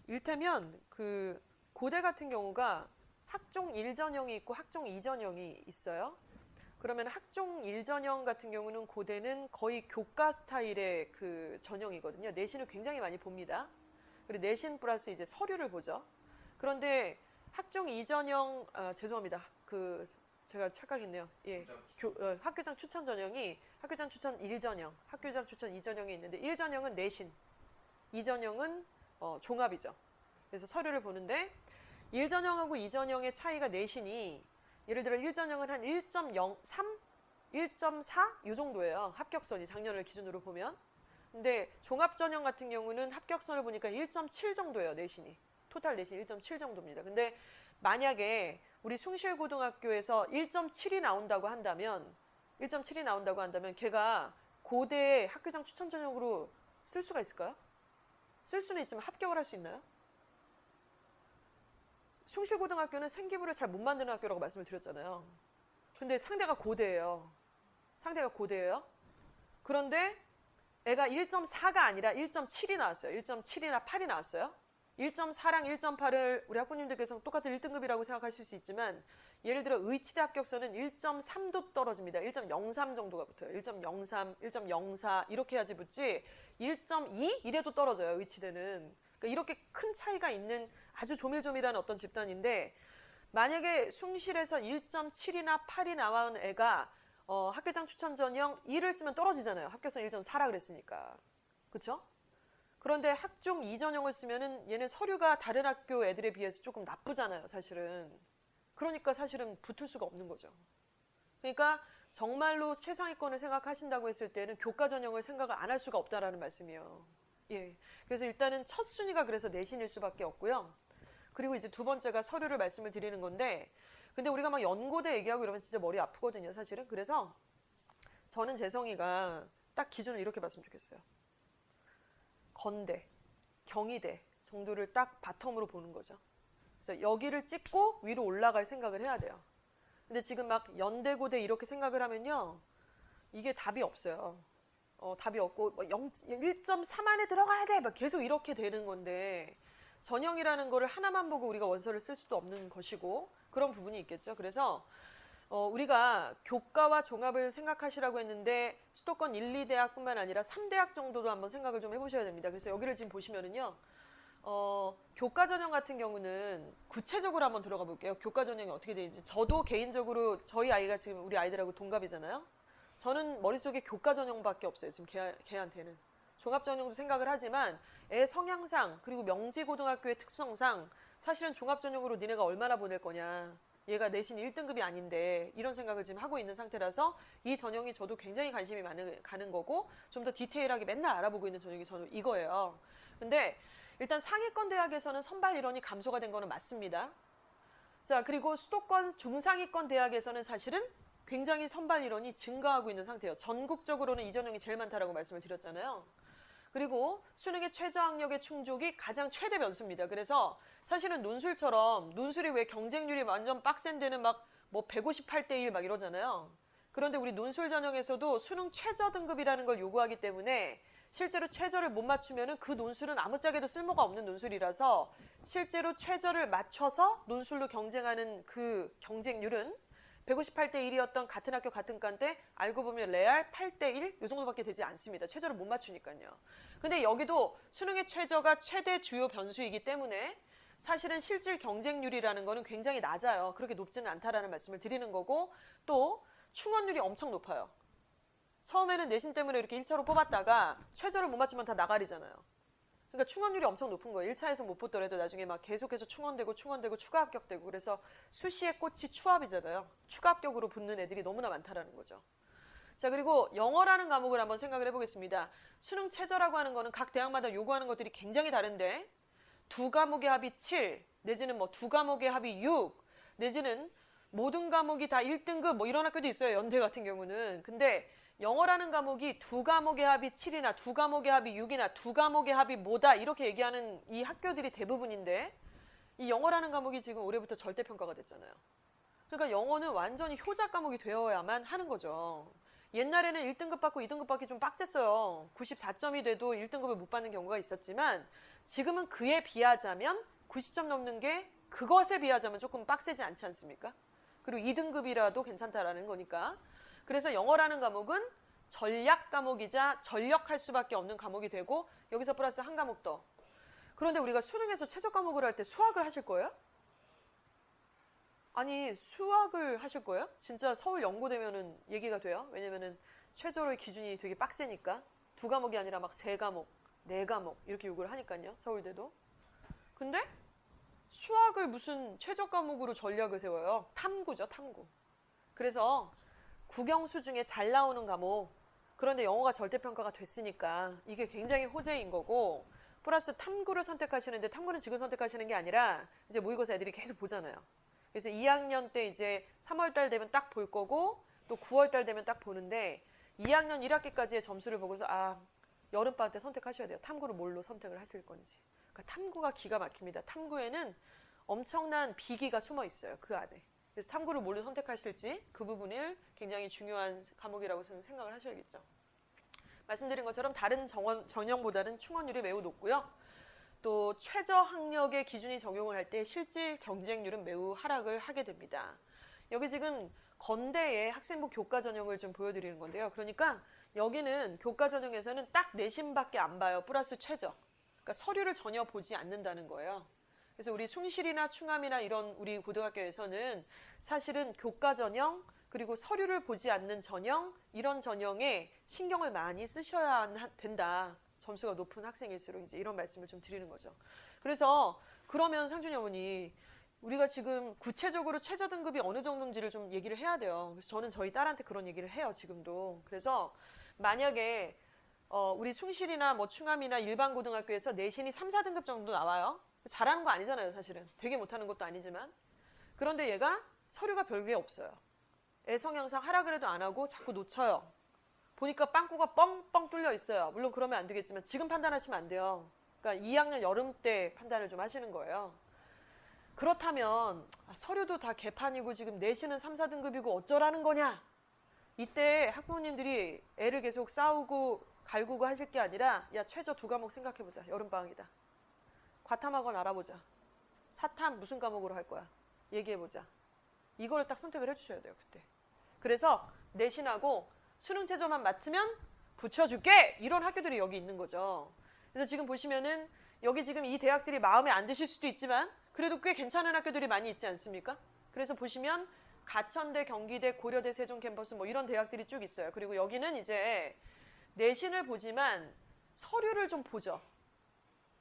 일테면 그 고대 같은 경우가 학종 1전형이 있고 학종 2전형이 있어요. 그러면 학종 1전형 같은 경우는 고대는 거의 교과 스타일의 그 전형이거든요. 내신을 굉장히 많이 봅니다. 그리고 내신 플러스 이제 서류를 보죠. 그런데 학종 2전형 죄송합니다. 그 제가 착각했네요. 예, 학교장 추천 전형이 학교장 추천 1전형, 학교장 추천 2전형이 있는데 1전형은 내신, 2전형은 종합이죠. 그래서 서류를 보는데 1전형하고 2전형의 차이가 내신이 예를 들어 1전형은 한 1.03, 1.4 이 정도예요. 합격선이 작년을 기준으로 보면. 근데 종합전형 같은 경우는 합격선을 보니까 1.7 정도예요. 내신이. 토탈 내신 1.7 정도입니다. 근데 만약에 우리 숭실고등학교에서 1.7이 나온다고 한다면 걔가 고대 학교장 추천 전형으로 쓸 수가 있을까요? 쓸 수는 있지만 합격을 할 수 있나요? 숭실고등학교는 생기부를 잘 못 만드는 학교라고 말씀을 드렸잖아요. 근데 상대가 고대예요. 그런데 애가 1.4가 아니라 1.7이 나왔어요. 1.7이나 8이 나왔어요. 1.4랑 1.8을 우리 학부모님들께서 똑같은 1등급이라고 생각하실 수 있지만 예를 들어 의치대 합격서는 1.3도 떨어집니다. 1.03 정도가 붙어요. 1.03, 1.04 이렇게 해야지 붙지 1.2 이래도 떨어져요. 의치대는. 그러니까 이렇게 큰 차이가 있는 아주 조밀조밀한 어떤 집단인데 만약에 숭실에서 1.7이나 8이 나온 애가 학교장 추천 전형 2를 쓰면 떨어지잖아요. 합격서 1.4라 그랬으니까. 그렇죠? 그런데 학종 2전형을 쓰면은 얘는 서류가 다른 학교 애들에 비해서 조금 나쁘잖아요, 사실은. 그러니까 사실은 붙을 수가 없는 거죠. 그러니까 정말로 최상위권을 생각하신다고 했을 때는 교과 전형을 생각을 안 할 수가 없다라는 말씀이에요. 예. 그래서 일단은 첫 순위가 그래서 내신일 수밖에 없고요. 그리고 이제 두 번째가 서류를 말씀을 드리는 건데, 근데 우리가 막 연고대 얘기하고 이러면 진짜 머리 아프거든요, 사실은. 그래서 저는 재성이가 딱 기준을 이렇게 봤으면 좋겠어요. 건대, 경희대 정도를 딱 바텀으로 보는 거죠. 그래서 여기를 찍고 위로 올라갈 생각을 해야 돼요. 근데 지금 막 연대고대 이렇게 생각을 하면요. 이게 답이 없어요. 답이 없고 뭐 1.3 안에 들어가야 돼. 막 계속 이렇게 되는 건데 전형이라는 거를 하나만 보고 우리가 원서를 쓸 수도 없는 것이고 그런 부분이 있겠죠. 그래서 우리가 교과와 종합을 생각하시라고 했는데 수도권 1, 2대학뿐만 아니라 3대학 정도도 한번 생각을 좀 해보셔야 됩니다. 그래서 여기를 지금 보시면은요. 교과 전형 같은 경우는 구체적으로 한번 들어가 볼게요. 교과 전형이 어떻게 되는지. 저도 개인적으로 저희 아이가 지금 우리 아이들하고 동갑이잖아요. 저는 머릿속에 교과 전형밖에 없어요. 지금 걔한테는. 종합 전형도 생각을 하지만 애 성향상 그리고 명지고등학교의 특성상 사실은 종합 전형으로 니네가 얼마나 보낼 거냐. 얘가 내신 1등급이 아닌데 이런 생각을 지금 하고 있는 상태라서 이 전형이 저도 굉장히 관심이 가는 거고 좀 더 디테일하게 맨날 알아보고 있는 전형이 저는 이거예요. 근데 일단 상위권 대학에서는 선발 인원이 감소가 된 거는 맞습니다. 자, 그리고 수도권 중상위권 대학에서는 사실은 굉장히 선발 인원이 증가하고 있는 상태예요. 전국적으로는 이 전형이 제일 많다라고 말씀을 드렸잖아요. 그리고 수능의 최저학력의 충족이 가장 최대 변수입니다. 그래서 사실은 논술처럼 논술이 왜 경쟁률이 완전 빡센 데는 막 뭐 158대 1 막 이러잖아요. 그런데 우리 논술 전형에서도 수능 최저 등급이라는 걸 요구하기 때문에 실제로 최저를 못 맞추면은 그 논술은 아무짝에도 쓸모가 없는 논술이라서 실제로 최저를 맞춰서 논술로 경쟁하는 그 경쟁률은 158대 1이었던 같은 학교 같은 과인데 알고 보면 레알 8대 1 이 정도밖에 되지 않습니다. 최저를 못 맞추니까요. 근데 여기도 수능의 최저가 최대 주요 변수이기 때문에 사실은 실질 경쟁률이라는 거는 굉장히 낮아요. 그렇게 높지는 않다라는 말씀을 드리는 거고 또 충원율이 엄청 높아요. 처음에는 내신 때문에 이렇게 1차로 뽑았다가 최저를 못 맞추면 다 나가리잖아요. 그러니까 충원율이 엄청 높은 거예요. 1차에서 못 붙더라도 나중에 막 계속해서 충원되고 추가 합격되고 그래서 수시의 꽃이 추합이잖아요. 추가 합격으로 붙는 애들이 너무나 많다라는 거죠. 자, 그리고 영어라는 과목을 한번 생각을 해보겠습니다. 수능 최저라고 하는 거는 각 대학마다 요구하는 것들이 굉장히 다른데 두 과목의 합이 7 내지는 뭐 두 과목의 합이 6 내지는 모든 과목이 다 1등급 뭐 이런 학교도 있어요. 연대 같은 경우는. 근데 영어라는 과목이 두 과목의 합이 7이나 두 과목의 합이 6이나 두 과목의 합이 뭐다 이렇게 얘기하는 이 학교들이 대부분인데 이 영어라는 과목이 지금 올해부터 절대평가가 됐잖아요. 그러니까 영어는 완전히 효자 과목이 되어야만 하는 거죠. 옛날에는 1등급 받고 2등급 받기 좀 빡셌어요. 94점이 돼도 1등급을 못 받는 경우가 있었지만 지금은 그에 비하자면 90점 넘는 게 그것에 비하자면 조금 빡세지 않지 않습니까? 그리고 2등급이라도 괜찮다라는 거니까. 그래서 영어라는 과목은 전략 과목이자 전력할 수밖에 없는 과목이 되고 여기서 플러스 한 과목 더. 그런데 우리가 수능에서 최저 과목을 할 때 수학을 하실 거예요? 아니 수학을 하실 거예요? 진짜 서울 연고되면은 얘기가 돼요. 왜냐면은 최저의 기준이 되게 빡세니까 두 과목이 아니라 막 세 과목, 네 과목 이렇게 요구를 하니까요. 서울대도. 근데 수학을 무슨 최저 과목으로 전략을 세워요? 탐구죠, 탐구. 그래서 국영수 중에 잘 나오는 과목, 그런데 영어가 절대평가가 됐으니까 이게 굉장히 호재인 거고 플러스 탐구를 선택하시는데 탐구는 지금 선택하시는 게 아니라 이제 모의고사 애들이 계속 보잖아요. 그래서 2학년 때 이제 3월달 되면 딱 볼 거고 또 9월달 되면 딱 보는데 2학년 1학기까지의 점수를 보고서 여름방학 때 선택하셔야 돼요. 탐구를 뭘로 선택을 하실 건지. 그러니까 탐구가 기가 막힙니다. 탐구에는 엄청난 비기가 숨어 있어요. 그 안에. 그래서 탐구를 뭘로 선택하실지 그 부분을 굉장히 중요한 과목이라고 생각을 하셔야겠죠. 말씀드린 것처럼 다른 전형보다는 충원율이 매우 높고요. 또 최저 학력의 기준이 적용을 할 때 실질 경쟁률은 매우 하락을 하게 됩니다. 여기 지금 건대의 학생부 교과 전형을 좀 보여드리는 건데요. 그러니까 여기는 교과 전형에서는 딱 내신밖에 안 봐요. 플러스 최저. 그러니까 서류를 전혀 보지 않는다는 거예요. 그래서 우리 숭실이나 충암이나 이런 우리 고등학교에서는 사실은 교과 전형 그리고 서류를 보지 않는 전형 이런 전형에 신경을 많이 쓰셔야 된다. 점수가 높은 학생일수록 이제 이런 말씀을 좀 드리는 거죠. 그래서 그러면 상준이 어머니 우리가 지금 구체적으로 최저 등급이 어느 정도인지를 좀 얘기를 해야 돼요. 그래서 저는 저희 딸한테 그런 얘기를 해요, 지금도. 그래서 만약에 우리 숭실이나 뭐 충암이나 일반 고등학교에서 내신이 3, 4등급 정도 나와요. 잘하는 거 아니잖아요, 사실은. 되게 못하는 것도 아니지만. 그런데 얘가 서류가 별게 없어요. 애 성향상 하라 그래도 안 하고 자꾸 놓쳐요. 보니까 빵꾸가 뻥뻥 뚫려 있어요. 물론 그러면 안 되겠지만 지금 판단하시면 안 돼요. 그러니까 2학년 여름 때 판단을 좀 하시는 거예요. 그렇다면 서류도 다 개판이고 지금 내신은 3, 4등급이고 어쩌라는 거냐? 이때 학부모님들이 애를 계속 싸우고 갈구고 하실 게 아니라 야 최저 2과목 생각해보자. 여름방학이다. 과탐학원 알아보자. 사탐 무슨 과목으로 할 거야? 얘기해보자. 이걸 딱 선택을 해주셔야 돼요. 그때. 그래서 내신하고 수능 최저만 맞추면 붙여줄게! 이런 학교들이 여기 있는 거죠. 그래서 지금 보시면은 여기 지금 이 대학들이 마음에 안 드실 수도 있지만 그래도 꽤 괜찮은 학교들이 많이 있지 않습니까? 그래서 보시면 가천대, 경기대, 고려대, 세종 캠퍼스 뭐 이런 대학들이 쭉 있어요. 그리고 여기는 이제 내신을 보지만 서류를 좀 보죠.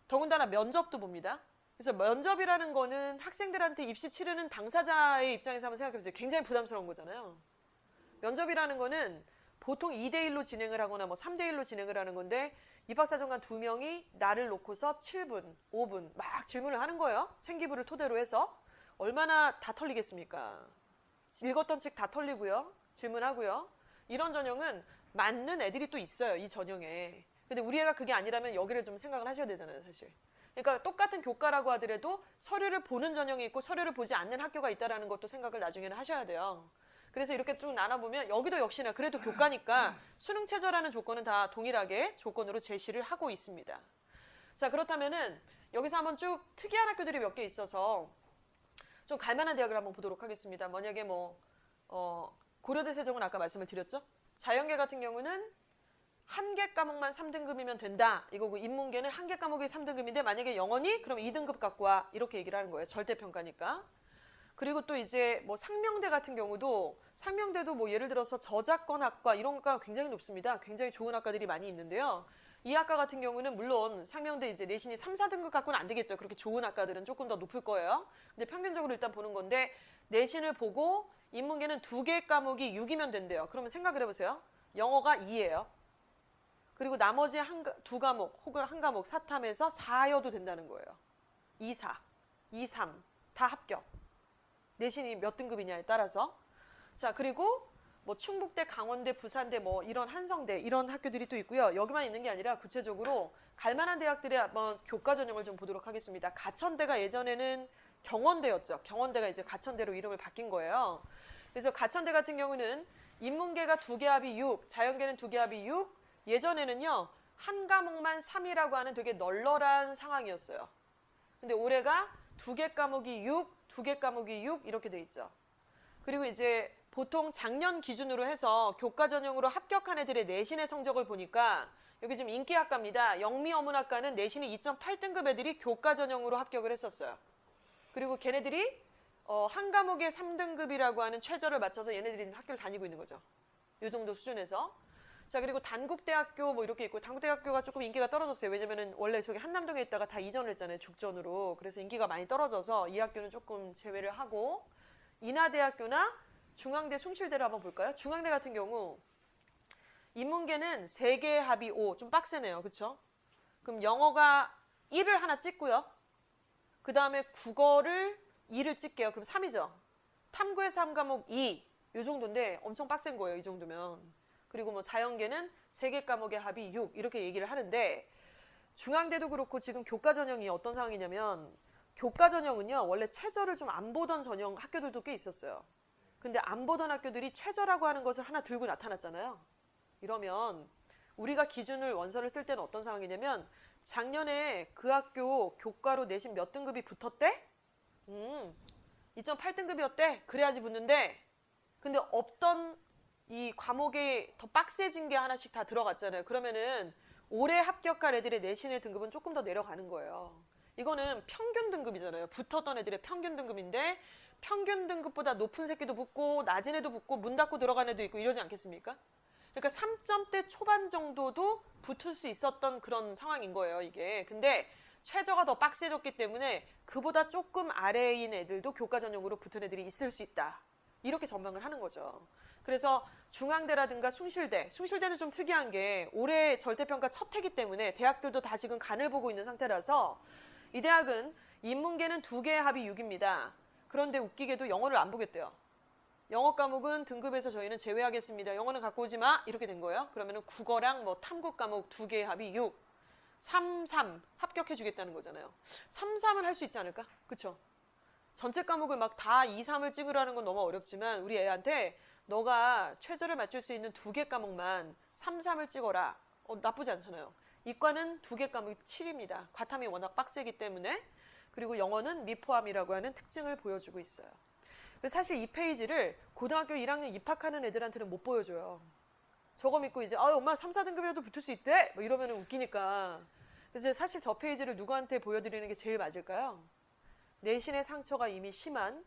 더군다나 면접도 봅니다. 그래서 면접이라는 거는 학생들한테 입시 치르는 당사자의 입장에서 한번 생각해보세요. 굉장히 부담스러운 거잖아요. 면접이라는 거는 보통 2대1로 진행을 하거나 뭐 3대1로 진행을 하는 건데 입학사정관 2명이 나를 놓고서 7분, 5분 막 질문을 하는 거예요. 생기부를 토대로 해서. 얼마나 다 털리겠습니까? 읽었던 책 다 털리고요. 질문하고요. 이런 전형은 맞는 애들이 또 있어요. 이 전형에. 근데 우리 애가 그게 아니라면 여기를 좀 생각을 하셔야 되잖아요. 사실. 그러니까 똑같은 교과라고 하더라도 서류를 보는 전형이 있고 서류를 보지 않는 학교가 있다는 것도 생각을 나중에는 하셔야 돼요. 그래서 이렇게 쭉 나눠보면 여기도 역시나 그래도 교과니까 수능 최저라는 조건은 다 동일하게 조건으로 제시를 하고 있습니다. 자, 그렇다면은 여기서 한번 쭉 특이한 학교들이 몇 개 있어서 좀 갈만한 대학을 한번 보도록 하겠습니다. 만약에 뭐 고려대 세종은 아까 말씀을 드렸죠. 자연계 같은 경우는 한 개 과목만 3등급이면 된다. 이거고 인문계는 한 개 과목이 3등급인데 만약에 영어니 그럼 2등급 갖고 와. 이렇게 얘기를 하는 거예요. 절대평가니까. 그리고 또 이제 뭐 상명대 같은 경우도 상명대도 뭐 예를 들어서 저작권학과 이런 거가 굉장히 높습니다. 굉장히 좋은 학과들이 많이 있는데요. 이 학과 같은 경우는 물론 상명대 이제 내신이 3, 4등급 갖고는 안 되겠죠. 그렇게 좋은 학과들은 조금 더 높을 거예요. 근데 평균적으로 일단 보는 건데 내신을 보고 인문계는 2개 과목이 6이면 된대요. 그러면 생각을 해보세요. 영어가 2예요. 그리고 나머지 2과목 혹은 한 과목 사탐에서 4여도 된다는 거예요. 2, 4, 2, 3 다 합격. 내신이 몇 등급이냐에 따라서. 자, 그리고 뭐 충북대, 강원대, 부산대 뭐 이런 한성대 이런 학교들이 또 있고요. 여기만 있는 게 아니라 구체적으로 갈만한 대학들의 한번 교과 전형을 좀 보도록 하겠습니다. 가천대가 예전에는 경원대였죠. 경원대가 이제 가천대로 이름을 바뀐 거예요. 그래서 가천대 같은 경우는 인문계가 2개 합이 6, 자연계는 2개 합이 6, 예전에는요 한 과목만 3이라고 하는 되게 널널한 상황이었어요. 근데 올해가 2개 과목이 6, 2개 과목이 6 이렇게 돼 있죠. 그리고 이제 보통 작년 기준으로 해서 교과 전형으로 합격한 애들의 내신의 성적을 보니까 여기 지금 인기학과입니다. 영미어문학과는 내신이 2.8등급 애들이 교과 전형으로 합격을 했었어요. 그리고 걔네들이 한 과목에 3등급이라고 하는 최저를 맞춰서 얘네들이 학교를 다니고 있는 거죠. 이 정도 수준에서. 자, 그리고 단국대학교 뭐 이렇게 있고 단국대학교가 조금 인기가 떨어졌어요. 왜냐면은 원래 저기 한남동에 있다가 다 이전을 했잖아요. 죽전으로. 그래서 인기가 많이 떨어져서 이 학교는 조금 제외를 하고 인하대학교나 중앙대, 숭실대를 한번 볼까요? 중앙대 같은 경우 인문계는 3개 합이 5. 좀 빡세네요. 그렇죠? 그럼 영어가 1을 하나 찍고요. 그 다음에 국어를 2를 찍게요. 그럼 3이죠. 탐구에서 3과목 2. 이 정도인데 엄청 빡센 거예요. 이 정도면. 그리고 뭐 자연계는 3개 과목의 합이 6 이렇게 얘기를 하는데 중앙대도 그렇고 지금 교과 전형이 어떤 상황이냐면 교과 전형은요 원래 최저를 좀 안 보던 전형 학교들도 꽤 있었어요. 근데 안 보던 학교들이 최저라고 하는 것을 하나 들고 나타났잖아요. 이러면 우리가 기준을 원서를 쓸 때는 어떤 상황이냐면 작년에 그 학교 교과로 내신 몇 등급이 붙었대? 2.8등급이었대? 그래야지 붙는데 근데 없던 이 과목이 더 빡세진 게 하나씩 다 들어갔잖아요. 그러면은 올해 합격할 애들의 내신의 등급은 조금 더 내려가는 거예요. 이거는 평균 등급이잖아요. 붙었던 애들의 평균 등급인데 평균 등급보다 높은 새끼도 붙고 낮은 애도 붙고 문 닫고 들어간 애도 있고 이러지 않겠습니까? 그러니까 3점대 초반 정도도 붙을 수 있었던 그런 상황인 거예요, 이게. 근데 최저가 더 빡세졌기 때문에 그보다 조금 아래인 애들도 교과 전형으로 붙은 애들이 있을 수 있다. 이렇게 전망을 하는 거죠. 그래서 중앙대라든가 숭실대는 좀 특이한 게 올해 절대평가 첫 해기 때문에 대학들도 다 지금 간을 보고 있는 상태라서 이 대학은 인문계는 2개의 합이 6입니다. 그런데 웃기게도 영어를 안 보겠대요. 영어 과목은 등급에서 저희는 제외하겠습니다. 영어는 갖고 오지 마. 이렇게 된 거예요. 그러면은 국어랑 뭐 탐구 과목 2개의 합이 6. 3, 3 합격해 주겠다는 거잖아요. 3, 3은 할 수 있지 않을까? 그쵸? 전체 과목을 막 다 2, 3을 찍으라는 건 너무 어렵지만 우리 애한테 너가 최저를 맞출 수 있는 2개 과목만 3, 3을 찍어라. 나쁘지 않잖아요. 이과는 2개 과목이 7입니다. 과탐이 워낙 빡세기 때문에. 그리고 영어는 미포함이라고 하는 특징을 보여주고 있어요. 그래서 사실 이 페이지를 고등학교 1학년 입학하는 애들한테는 못 보여줘요. 저거 믿고 이제 엄마 3, 4등급이라도 붙을 수 있대? 뭐 이러면 웃기니까. 그래서 사실 저 페이지를 누구한테 보여드리는 게 제일 맞을까요? 내신의 상처가 이미 심한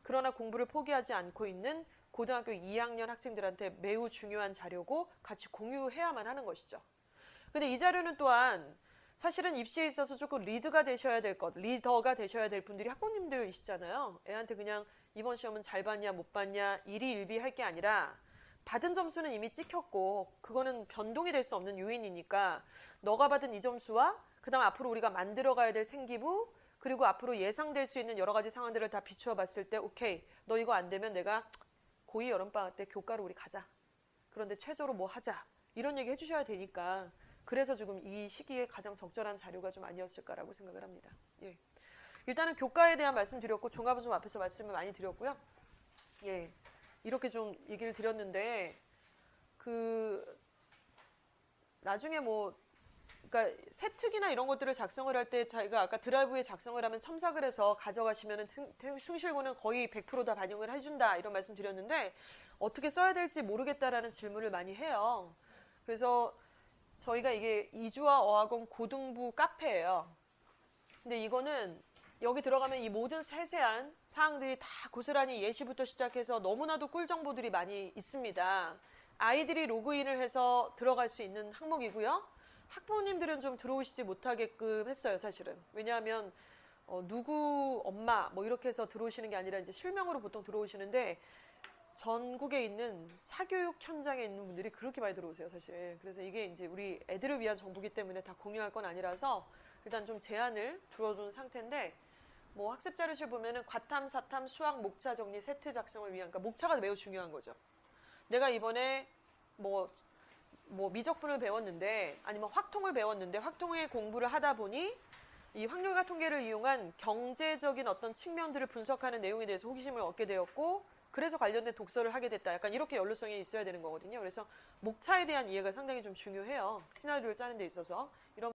그러나 공부를 포기하지 않고 있는 고등학교 2학년 학생들한테 매우 중요한 자료고 같이 공유해야만 하는 것이죠. 근데 이 자료는 또한 사실은 입시에 있어서 조금 리더가 되셔야 될 분들이 학부모님들이시잖아요. 애한테 그냥 이번 시험은 잘 봤냐 못 봤냐 일희일비 할 게 아니라 받은 점수는 이미 찍혔고 그거는 변동이 될 수 없는 요인이니까 너가 받은 이 점수와 그다음 앞으로 우리가 만들어가야 될 생기부 그리고 앞으로 예상될 수 있는 여러 가지 상황들을 다 비추어 봤을 때 오케이 너 이거 안 되면 내가 고2 여름방학 때 교과로 우리 가자. 그런데 최저로 뭐 하자. 이런 얘기 해주셔야 되니까 그래서 지금 이 시기에 가장 적절한 자료가 좀 아니었을까라고 생각을 합니다. 예. 일단은 교과에 대한 말씀 드렸고 종합은 좀 앞에서 말씀을 많이 드렸고요. 예. 이렇게 좀 얘기를 드렸는데 나중에 그러니까 세특이나 이런 것들을 작성을 할 때 자기가 아까 드라이브에 작성을 하면 첨삭을 해서 가져가시면은 숭실고는 거의 100% 다 반영을 해준다 이런 말씀 드렸는데 어떻게 써야 될지 모르겠다라는 질문을 많이 해요. 그래서 저희가 이게 이주와 어학원 고등부 카페예요. 근데 이거는 여기 들어가면 이 모든 세세한 사항들이 다 고스란히 예시부터 시작해서 너무나도 꿀 정보들이 많이 있습니다. 아이들이 로그인을 해서 들어갈 수 있는 항목이고요. 학부모님들은 좀 들어오시지 못하게끔 했어요, 사실은. 왜냐하면 누구 엄마 뭐 이렇게 해서 들어오시는 게 아니라 이제 실명으로 보통 들어오시는데 전국에 있는 사교육 현장에 있는 분들이 그렇게 많이 들어오세요, 사실. 그래서 이게 이제 우리 애들을 위한 정보기 때문에 다 공유할 건 아니라서 일단 좀 제한을 두어둔 상태인데 뭐 학습 자료실 보면은 과탐, 사탐, 수학, 목차 정리, 세트 작성을 위한 그러니까 목차가 매우 중요한 거죠. 내가 이번에 뭐 미적분을 배웠는데 아니면 확통을 배웠는데 확통의 공부를 하다 보니 이 확률과 통계를 이용한 경제적인 어떤 측면들을 분석하는 내용에 대해서 호기심을 얻게 되었고 그래서 관련된 독서를 하게 됐다. 약간 이렇게 연루성이 있어야 되는 거거든요. 그래서 목차에 대한 이해가 상당히 좀 중요해요. 시나리오를 짜는 데 있어서. 이런